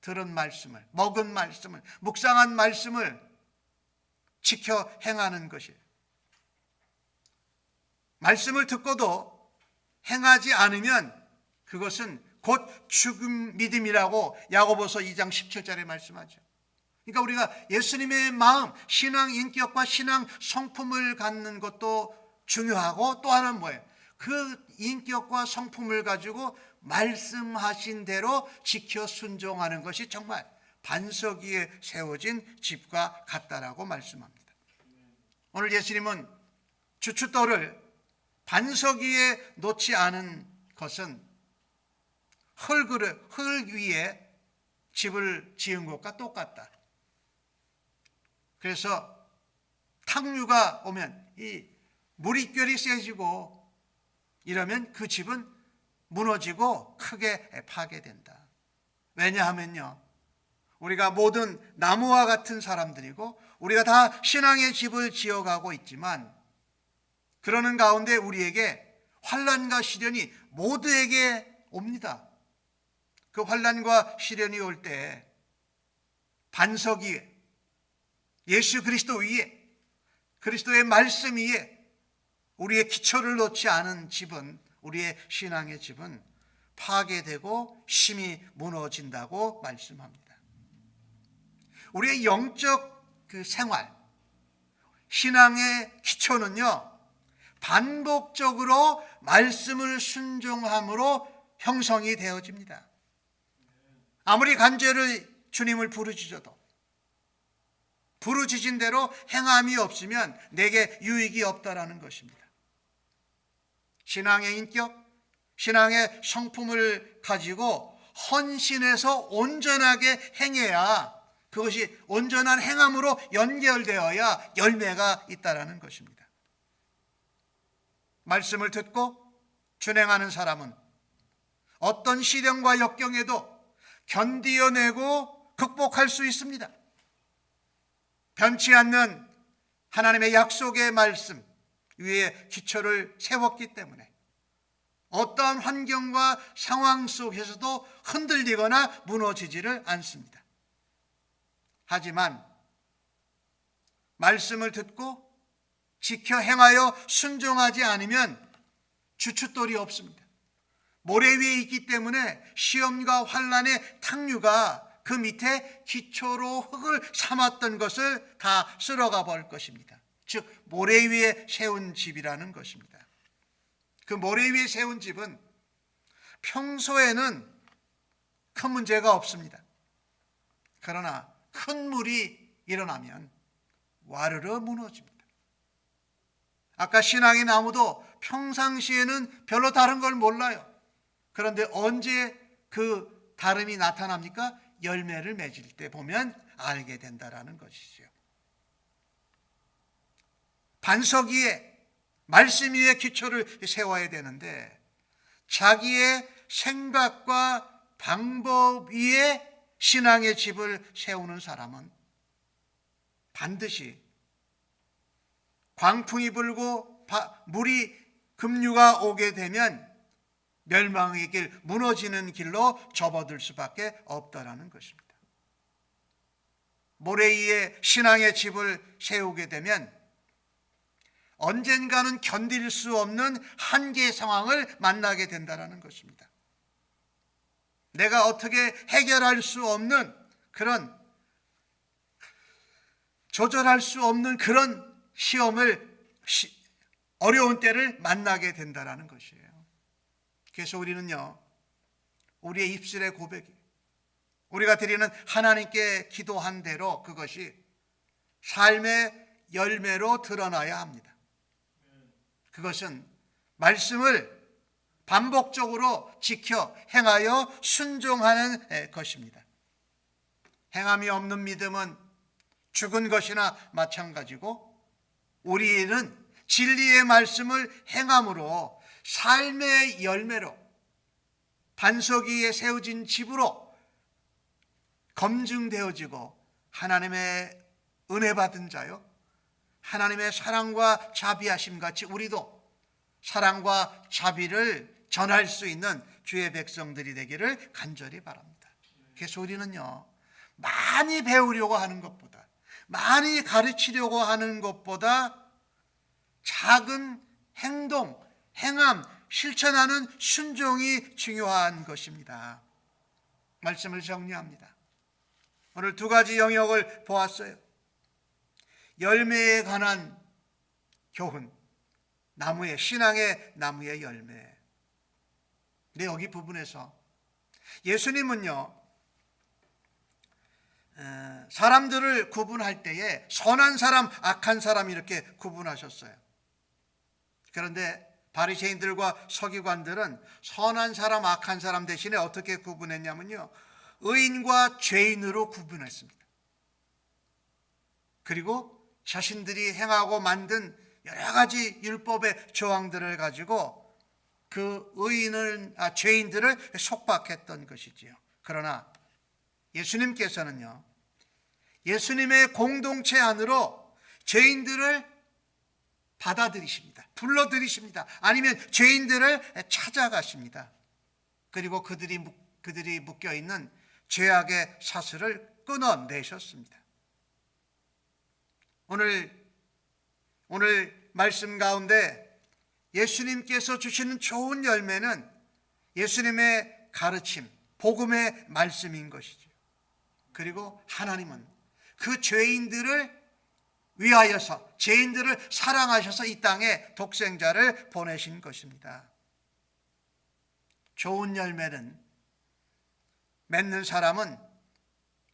들은 말씀을, 먹은 말씀을, 묵상한 말씀을 지켜 행하는 것이에요. 말씀을 듣고도 행하지 않으면 그것은 곧 죽음 믿음이라고 야고보서 2장 17절에 말씀하죠. 그러니까 우리가 예수님의 마음, 신앙 인격과 신앙 성품을 갖는 것도 중요하고, 또 하나는 뭐예요? 그 인격과 성품을 가지고 말씀하신 대로 지켜 순종하는 것이 정말 반석 위에 세워진 집과 같다라고 말씀합니다. 오늘 예수님은 주춧돌을 반석 위에 놓지 않은 것은 흙 위에 집을 지은 것과 똑같다. 그래서 탕류가 오면 이 물입결이 세지고 이러면 그 집은 무너지고 크게 파괴된다. 왜냐하면요, 우리가 모든 나무와 같은 사람들이고 우리가 다 신앙의 집을 지어가고 있지만, 그러는 가운데 우리에게 환난과 시련이 모두에게 옵니다. 그 환난과 시련이 올 때 반석 위에, 예수 그리스도 위에, 그리스도의 말씀 위에 우리의 기초를 놓지 않은 집은, 우리의 신앙의 집은 파괴되고 심히 무너진다고 말씀합니다. 우리의 영적 그 생활, 신앙의 기초는요, 반복적으로 말씀을 순종함으로 형성이 되어집니다. 아무리 간절히 주님을 부르짖어도 부르짖은 대로 행함이 없으면 내게 유익이 없다라는 것입니다. 신앙의 인격, 신앙의 성품을 가지고 헌신해서 온전하게 행해야, 그것이 온전한 행함으로 연결되어야 열매가 있다라는 것입니다. 말씀을 듣고 준행하는 사람은 어떤 시련과 역경에도 견디어내고 극복할 수 있습니다. 변치 않는 하나님의 약속의 말씀 위에 기초를 세웠기 때문에 어떠한 환경과 상황 속에서도 흔들리거나 무너지지를 않습니다. 하지만 말씀을 듣고 지켜 행하여 순종하지 않으면 주춧돌이 없습니다. 모래 위에 있기 때문에 시험과 환난의 탕류가 그 밑에 기초로 흙을 삼았던 것을 다 쓸어가 버릴 것입니다. 즉 모래 위에 세운 집이라는 것입니다. 그 모래 위에 세운 집은 평소에는 큰 문제가 없습니다. 그러나 큰 물이 일어나면 와르르 무너집니다. 아까 신앙의 나무도 평상시에는 별로 다른 걸 몰라요. 그런데 언제 그 다름이 나타납니까? 열매를 맺을 때 보면 알게 된다라는 것이죠. 반석 위에, 말씀 위에 기초를 세워야 되는데 자기의 생각과 방법 위에 신앙의 집을 세우는 사람은 반드시 광풍이 불고 물이 급류가 오게 되면 멸망의 길, 무너지는 길로 접어들 수밖에 없다라는 것입니다. 모래 위에 신앙의 집을 세우게 되면 언젠가는 견딜 수 없는 한계 상황을 만나게 된다라는 것입니다. 내가 어떻게 해결할 수 없는 그런, 조절할 수 없는 그런 어려운 때를 만나게 된다라는 것이에요. 그래서 우리는요, 우리의 입술의 고백이, 우리가 드리는 하나님께 기도한 대로 그것이 삶의 열매로 드러나야 합니다. 그것은 말씀을 반복적으로 지켜 행하여 순종하는 것입니다. 행함이 없는 믿음은 죽은 것이나 마찬가지고, 우리는 진리의 말씀을 행함으로 삶의 열매로 반석 위에 세워진 집으로 검증되어지고 하나님의 은혜 받은 자요, 하나님의 사랑과 자비하심 같이 우리도 사랑과 자비를 전할 수 있는 주의 백성들이 되기를 간절히 바랍니다. 그래서 우리는요, 많이 배우려고 하는 것보다, 많이 가르치려고 하는 것보다 작은 행동, 행함, 실천하는 순종이 중요한 것입니다. 말씀을 정리합니다. 오늘 두 가지 영역을 보았어요. 열매에 관한 교훈, 나무의 신앙의 나무의 열매. 근데 여기 부분에서 예수님은요, 사람들을 구분할 때에 선한 사람, 악한 사람 이렇게 구분하셨어요. 그런데 바리새인들과 서기관들은 선한 사람, 악한 사람 대신에 어떻게 구분했냐면요, 의인과 죄인으로 구분했습니다. 그리고 자신들이 행하고 만든 여러 가지 율법의 조항들을 가지고 그 죄인들을 속박했던 것이지요. 그러나 예수님께서는요, 예수님의 공동체 안으로 죄인들을 받아들이십니다. 불러들이십니다. 아니면 죄인들을 찾아가십니다. 그리고 그들이 묶여있는 죄악의 사슬을 끊어내셨습니다. 오늘 말씀 가운데 예수님께서 주시는 좋은 열매는 예수님의 가르침, 복음의 말씀인 것이죠. 그리고 하나님은 그 죄인들을 위하여서, 죄인들을 사랑하셔서 이 땅에 독생자를 보내신 것입니다. 좋은 열매는 맺는 사람은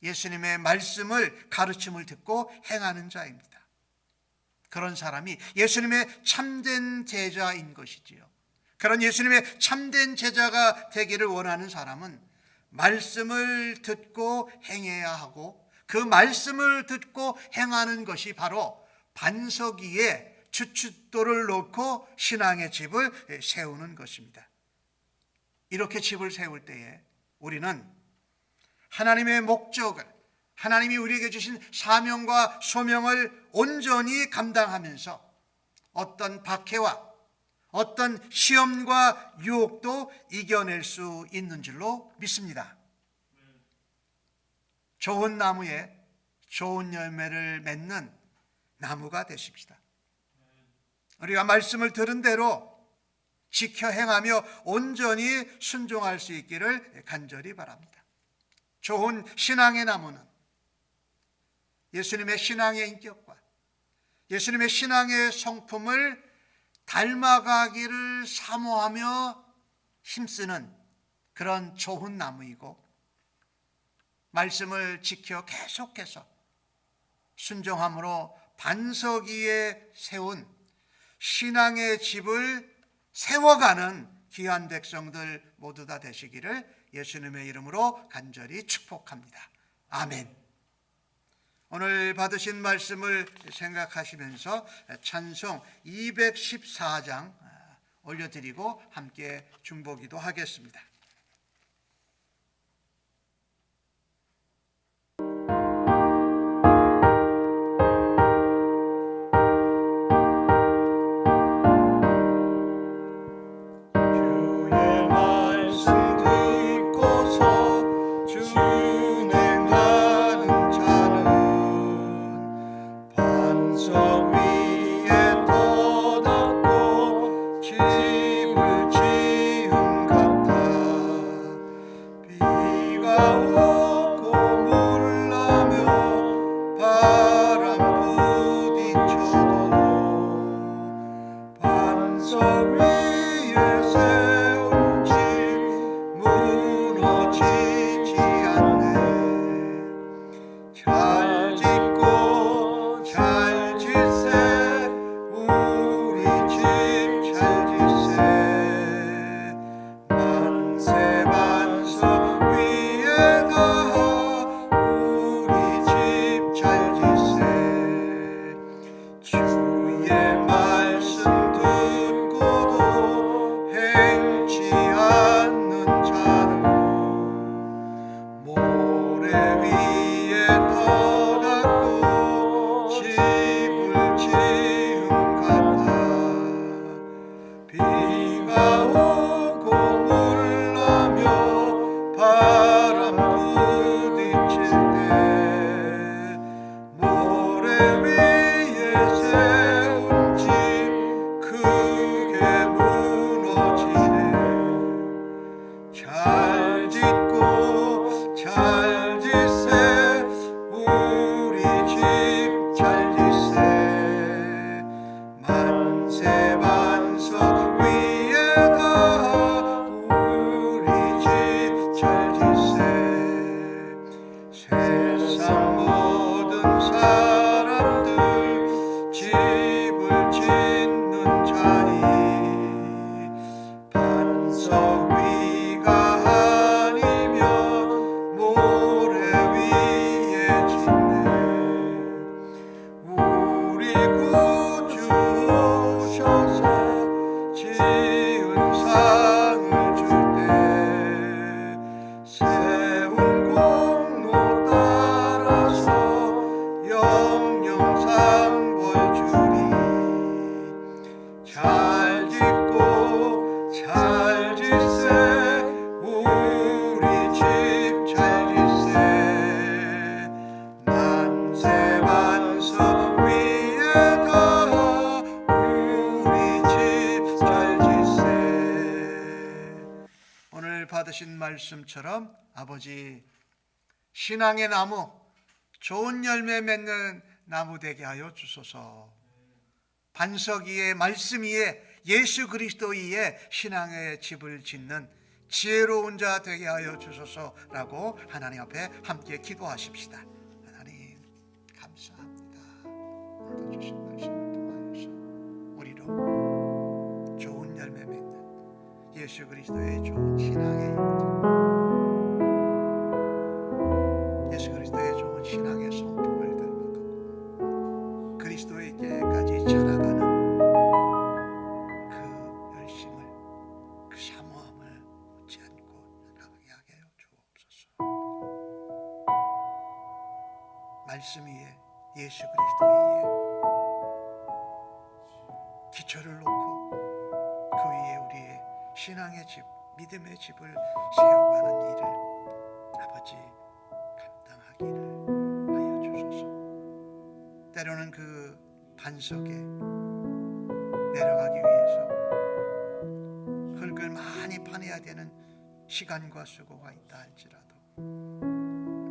예수님의 말씀을, 가르침을 듣고 행하는 자입니다. 그런 사람이 예수님의 참된 제자인 것이지요. 그런 예수님의 참된 제자가 되기를 원하는 사람은 말씀을 듣고 행해야 하고, 그 말씀을 듣고 행하는 것이 바로 반석 위에 주춧돌을 놓고 신앙의 집을 세우는 것입니다. 이렇게 집을 세울 때에 우리는 하나님의 목적을, 하나님이 우리에게 주신 사명과 소명을 온전히 감당하면서 어떤 박해와 어떤 시험과 유혹도 이겨낼 수 있는 줄로 믿습니다. 좋은 나무에 좋은 열매를 맺는 나무가 되십시다. 우리가 말씀을 들은 대로 지켜 행하며 온전히 순종할 수 있기를 간절히 바랍니다. 좋은 신앙의 나무는 예수님의 신앙의 인격과 예수님의 신앙의 성품을 닮아가기를 사모하며 힘쓰는 그런 좋은 나무이고, 말씀을 지켜 계속해서 순종함으로 반석 위에 세운 신앙의 집을 세워가는 귀한 백성들 모두 다 되시기를 예수님의 이름으로 간절히 축복합니다. 아멘. 오늘 받으신 말씀을 생각하시면서 찬송 214장 올려드리고 함께 중보기도 하겠습니다. 크게 무너지 사람들 집을 짓는 자리 반석 위가 아니면 모래 위에 짓네 우리 구주 오셔서 지은 상을 줄 때 세운 공로 따라서 영영상 벌 주리 잘 짓고 잘 짓세 우리 집 잘 짓세 만세 반석 위에다 우리 집 잘 짓세. 오늘 받으신 말씀처럼 아버지 신앙의 나무 좋은 열매 맺는 나무 되게 하여 주소서. 반석 위에 말씀 위에 예수 그리스도 위에 신앙의 집을 짓는 지혜로운 자 되게 하여 주소서라고 하나님 앞에 함께 기도하십시다. 하나님 감사합니다. 오늘도 주신 말씀을 통하여서 우리로 좋은 열매 맺는 예수 그리스도의 좋은 신앙의 예수 그리스도의 좋은 신앙의 성품을 닮아가고 그리스도에게까지 자라가는 그 열심을 그 사모함을 잊지 않고 나가게 하여 주옵소서. 말씀 위에 예수 그리스도 위에 기초를 놓고 그 위에 우리의 신앙의 집 믿음의 집을 세워가는 일을 아버지 감당하기를 하여 주소서. 때로는 그 반석에 내려가기 위해서 흙을 많이 파내야 되는 시간과 수고가 있다 할지라도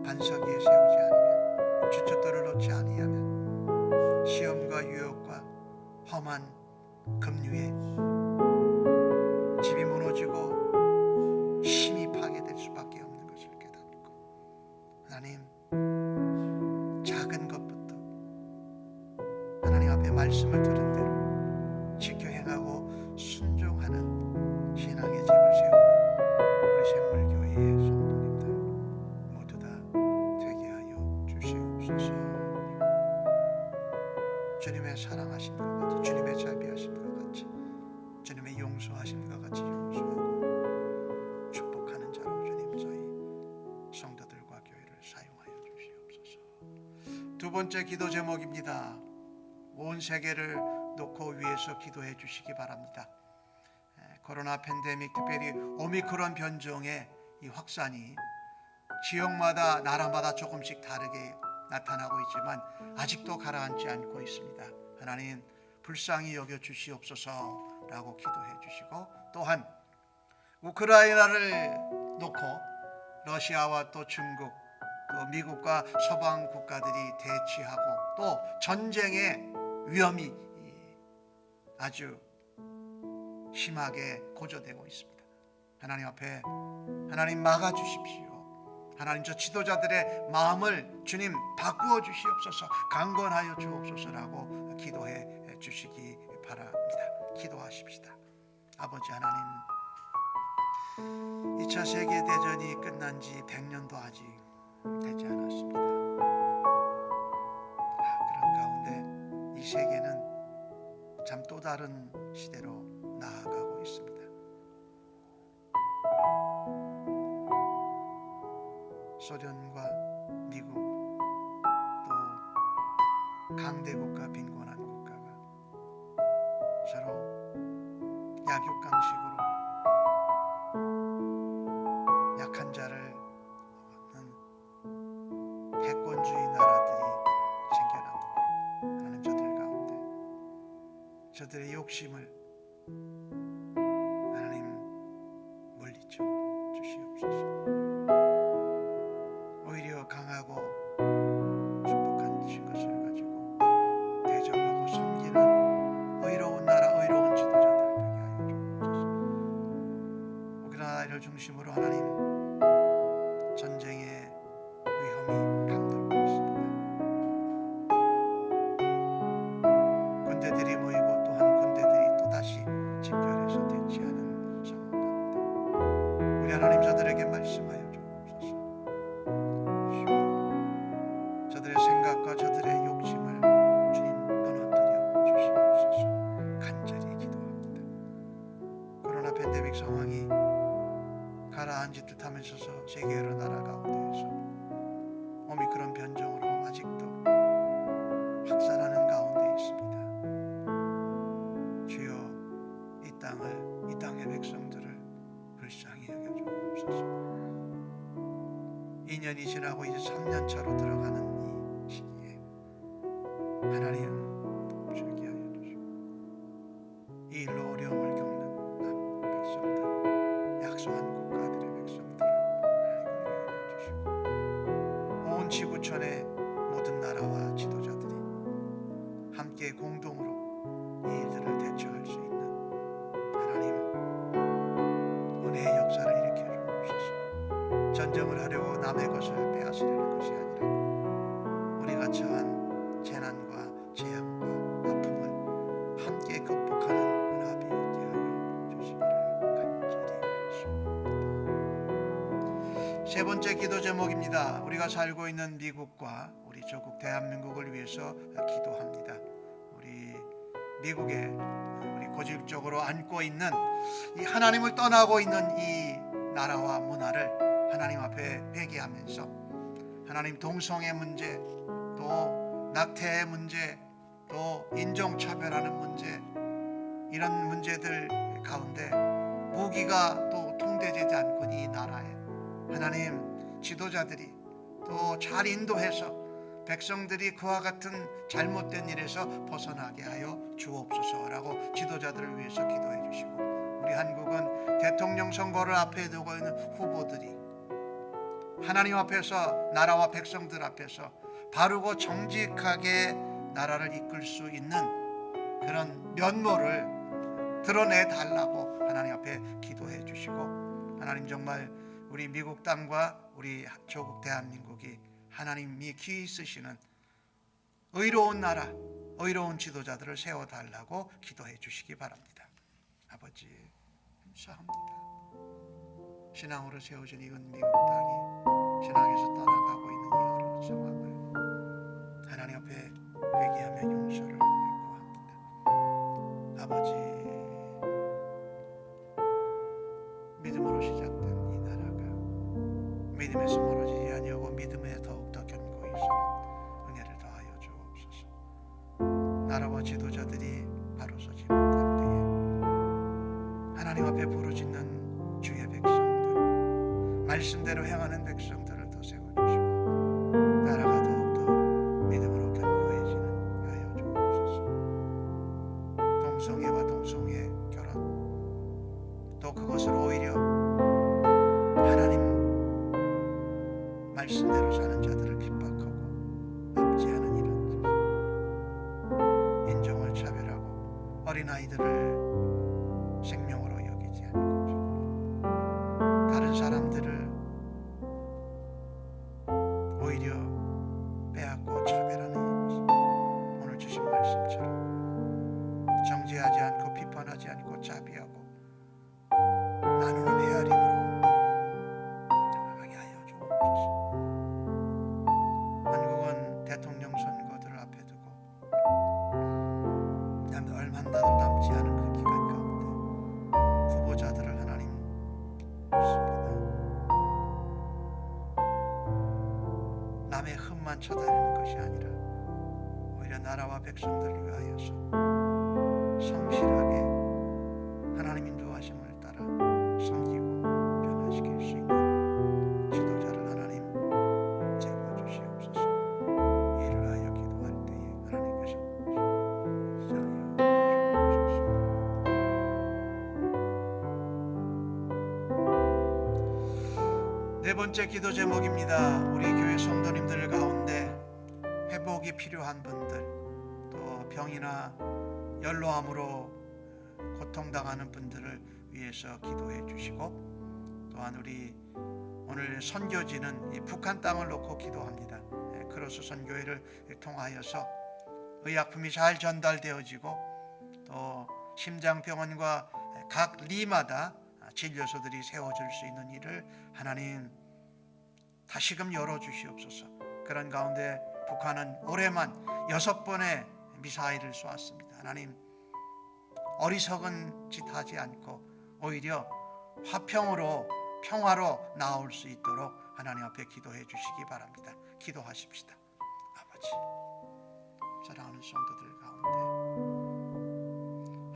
반석 위에 세우지 않으면 주춧돌을 놓지 아니하면 시험과 유혹과 험한 급류에 집이 무너지고 힘이 파괴될 수밖에 없는 것을 깨닫고 하나님 작은 것부터 하나님 앞에 말씀을 들은 대로 지켜 행하고 순종하는 신앙의 집을 세우는 우리 샘물교회의 성도님들 모두 다 되게 하여 주시옵소서. 주님의 사랑하신 것 같이 주님의 자비하신 것 같이 주님의 용서하신 것 같이 용서하고 축복하는 자로 주님 저희 성도들과 교회를 사용하여 주시옵소서. 두 번째 기도 제목입니다. 온 세계를 놓고 위해서 기도해 주시기 바랍니다. 코로나 팬데믹 특별히 오미크론 변종의 이 확산이 지역마다 나라마다 조금씩 다르게 나타나고 있지만 아직도 가라앉지 않고 있습니다. 하나님 불쌍히 여겨 주시옵소서라고 기도해 주시고 또한 우크라이나를 놓고 러시아와 또 중국 또 미국과 서방 국가들이 대치하고 또 전쟁의 위험이 아주 심하게 고조되고 있습니다. 하나님 앞에 하나님 막아 주십시오. 하나님 저 지도자들의 마음을 주님 바꾸어 주시옵소서 강건하여 주옵소서라고 기도해 주시기 바랍니다. 기도하십시다. 아버지 하나님 2차 세계대전이 끝난 지 100년도 아직 되지 않았습니다. 그런 가운데 이 세계는 참 또 다른 시대로 나아가고 있습니다. 소련과 미국 또 강대국과 빈곤한 국가가 서로 약육강식으로 약한 자를 먹는 패권주의 나라들이 생겨납니다. 하나님 저들 가운데 저들의 욕심을 하나님 물리쳐 주시옵소서. 오히려 강하고 축복한 것을 가지고 대접하고 섬기는 의로운 나라 의로운 지도자들 되게 하여 주옵소서. 우리나라를 중심으로 하나님 전쟁의 위험이 감돌고 있습니다. 2년이 지나고 이제 3년 차로 들어가는 이 시기에 하나님 줄게 하여 주시고 이 일로 어려움을 겪는 백성들, 약소한 국가들의 백성들을 하나님 위하여 주시고 온 지구촌의 모든 나라와 지도자들이 함께 공동으로 이 일들을 대처할 수 있는 하나님 은혜의 역사를 일으켜 주옵소서. 전쟁을 하려고 남의 것을 빼앗으려는 것이 아니라 우리가 처한 재난과 재앙과 아픔을 함께 극복하는 은합이 있게 하여 주시기를 간절히 소원합니다. 세 번째 기도 제목입니다. 우리가 살고 있는 미국과 우리 조국 대한민국을 위해서 기도합니다. 우리 미국에 우리 고질적으로 안고 있는 이 하나님을 떠나고 있는 이 나라와 문화를 하나님 앞에 회개하면서 하나님 동성애 문제, 또 낙태의 문제, 또 인종차별하는 문제, 이런 문제들 가운데 무기가 또 통제되지 않고 이 나라에 하나님 지도자들이 또 잘 인도해서 백성들이 그와 같은 잘못된 일에서 벗어나게 하여 주옵소서라고 지도자들을 위해서 기도해 주시고, 우리 한국은 대통령 선거를 앞에 두고 있는 후보들이 하나님 앞에서 나라와 백성들 앞에서 바르고 정직하게 나라를 이끌 수 있는 그런 면모를 드러내 달라고 하나님 앞에 기도해 주시고, 하나님 정말 우리 미국 땅과 우리 조국 대한민국이 하나님이 귀히 쓰시는 의로운 나라, 의로운 지도자들을 세워달라고 기도해 주시기 바랍니다. 아버지 감사합니다. 신앙으로 세워진 이 미국 땅이 신앙에서 떠나가고 있는 이 어려운 상황을 하나님 앞에 회개하며 용서를 구합니다. 아버지, 믿음으로 시작된 이 나라가 믿음에서 멀어지지 아니하고 믿음에 더욱더 견고히 서는 은혜를 더하여 주옵소서. 나라와 지도자들이 바로 서지 못할 때에 하나님 앞에 부르짖는 주의 백성들, 말씀대로 행하는 백성들을 더 세워주시고 나라가 더욱더 믿음으로 견고해지는 하여 주옵소서. 동성애와 동성애 결혼, 또 그것을 오히려 하나님 말씀대로 사는 자들을 핍박하고 압제하는 이런 인종을 차별하고 어린아이들을 생명으로 여기지 않고 다른 사람들을 오히려 빼앗고 차별하는 이것, 오늘 주신 말씀처럼 정죄하지 않고 비판하지 않고 자비하고 나누는 헤아림으로 나아가게 하여 주옵소서. 한국은 대통령 선거들을 앞에 두고 얼마 남지 않은 그 기간 가운데 후보자들을 하나님 습니다. 남의 흠만 찾아내는 것이 아니라 오히려 나라와 백성들을 위하여서 성실하게 하나님 인도하심을 따라 섬기고 변화시킬 수 있는 지도자를 하나님 세워주시옵소서. 이를 하여 기도할 때에 하나님께서 네 번째 기도 제목입니다. 우리 교회 성도님들 가운데 회복이 필요한 분들, 또 병이나 연로함으로 고통당하는 분들을 위해서 기도해 주시고, 또한 우리 오늘 선교지는 이 북한 땅을 놓고 기도합니다. 크로스 선교회를 통하여서 의약품이 잘 전달되어지고 또 심장병원과 각 리마다 진료소들이 세워질 수 있는 일을 하나님 다시금 열어주시옵소서. 그런 가운데 북한은 올해만 6번의 미사일을 쏘았습니다. 하나님 어리석은 짓 하지 않고 오히려 화평으로 평화로 나올 수 있도록 하나님 앞에 기도해 주시기 바랍니다. 기도하십시다. 아버지, 사랑하는 성도들 가운데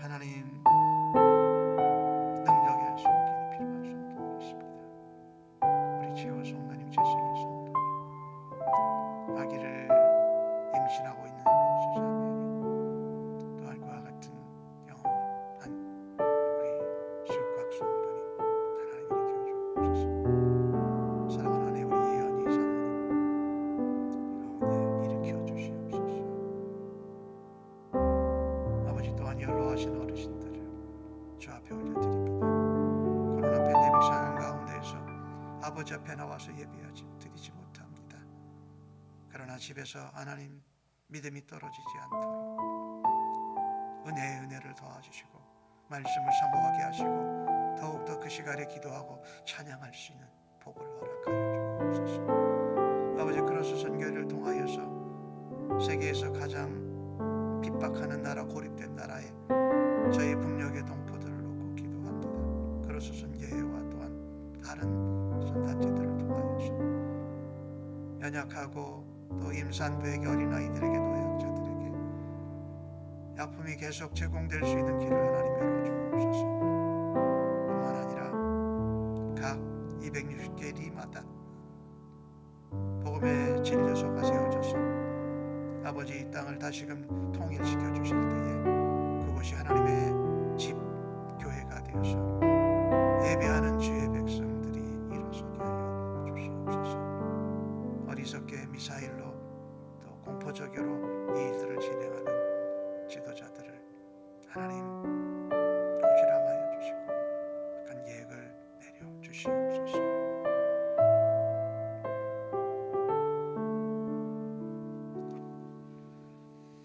하나님 능력의 손길이 필요한 성도들이 있습니다. 우리 최호 성도님, 최승희 성도, 주시옵소서. 아멘. 또한 그와 같은 영혼한 우리 수육각 성도님 하나님 일으켜 주옵소서. 사랑하는 아내 우리 예언이 사모님 가운데 일으켜 주시옵소서. 아버지 또한 연로하신 어르신들을 주 앞에 올려드립니다. 코로나 팬데믹 상황 가운데에서 아버지 앞에 나와서 예배하지 드리지 못합니다. 그러나 집에서 하나님 믿음이 떨어지지 않도록 은혜의 은혜를 더하시고 말씀을 사모하게 하시고 더욱더 그 시간에 기도하고 찬양할 수 있는 복을 허락하여 주옵소서. 아버지 크로스 선교를 통하여서 세계에서 가장 핍박하는 나라, 고립된 나라에 저희 북녘의 동포들을 놓고 기도합니다. 크로스 선교회와 또한 다른 선단체들을 통하여서 연약하고 또 임산부에게 어린아이들에게 노약자들에게 약품이 계속 제공될 수 있는 길을 하나님 열어주옵소서. 뿐만 아니라 각 260개 리마다 복음의 진료소가 세워져서 아버지 이 땅을 다시금 통일시켜 주실 때에 그곳이 하나님의 집 교회가 되어서 예배하는 주의 백성들이 일어서게 하여 주시옵소서. 어리석게 미사일로 또 공포적으로 이 일들을 진행하는 지도자들을 하나님 불길함하여 주시고 약간 계획을 내려 주시옵소서.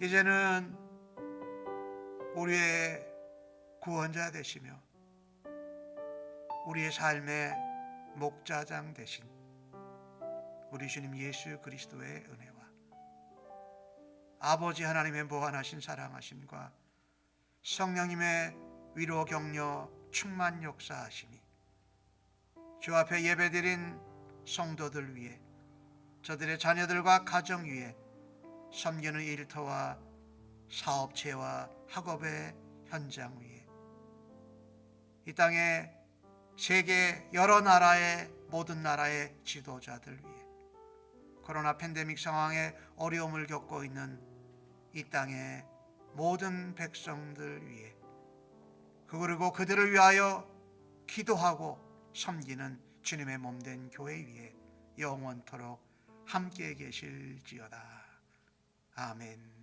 이제는 우리의 구원자 되시며 우리의 삶의 목자장 되신 우리 주님 예수 그리스도의 은혜와 아버지 하나님의 무한하신 사랑하심과 성령님의 위로 격려 충만 역사하심이 주 앞에 예배드린 성도들 위해 저들의 자녀들과 가정 위에 섬기는 일터와 사업체와 학업의 현장 위에 이 땅의 세계 여러 나라의 모든 나라의 지도자들 위해 코로나 팬데믹 상황에 어려움을 겪고 있는 이 땅의 모든 백성들 위해 그리고 그들을 위하여 기도하고 섬기는 주님의 몸된 교회 위에 영원토록 함께 계실지어다. 아멘.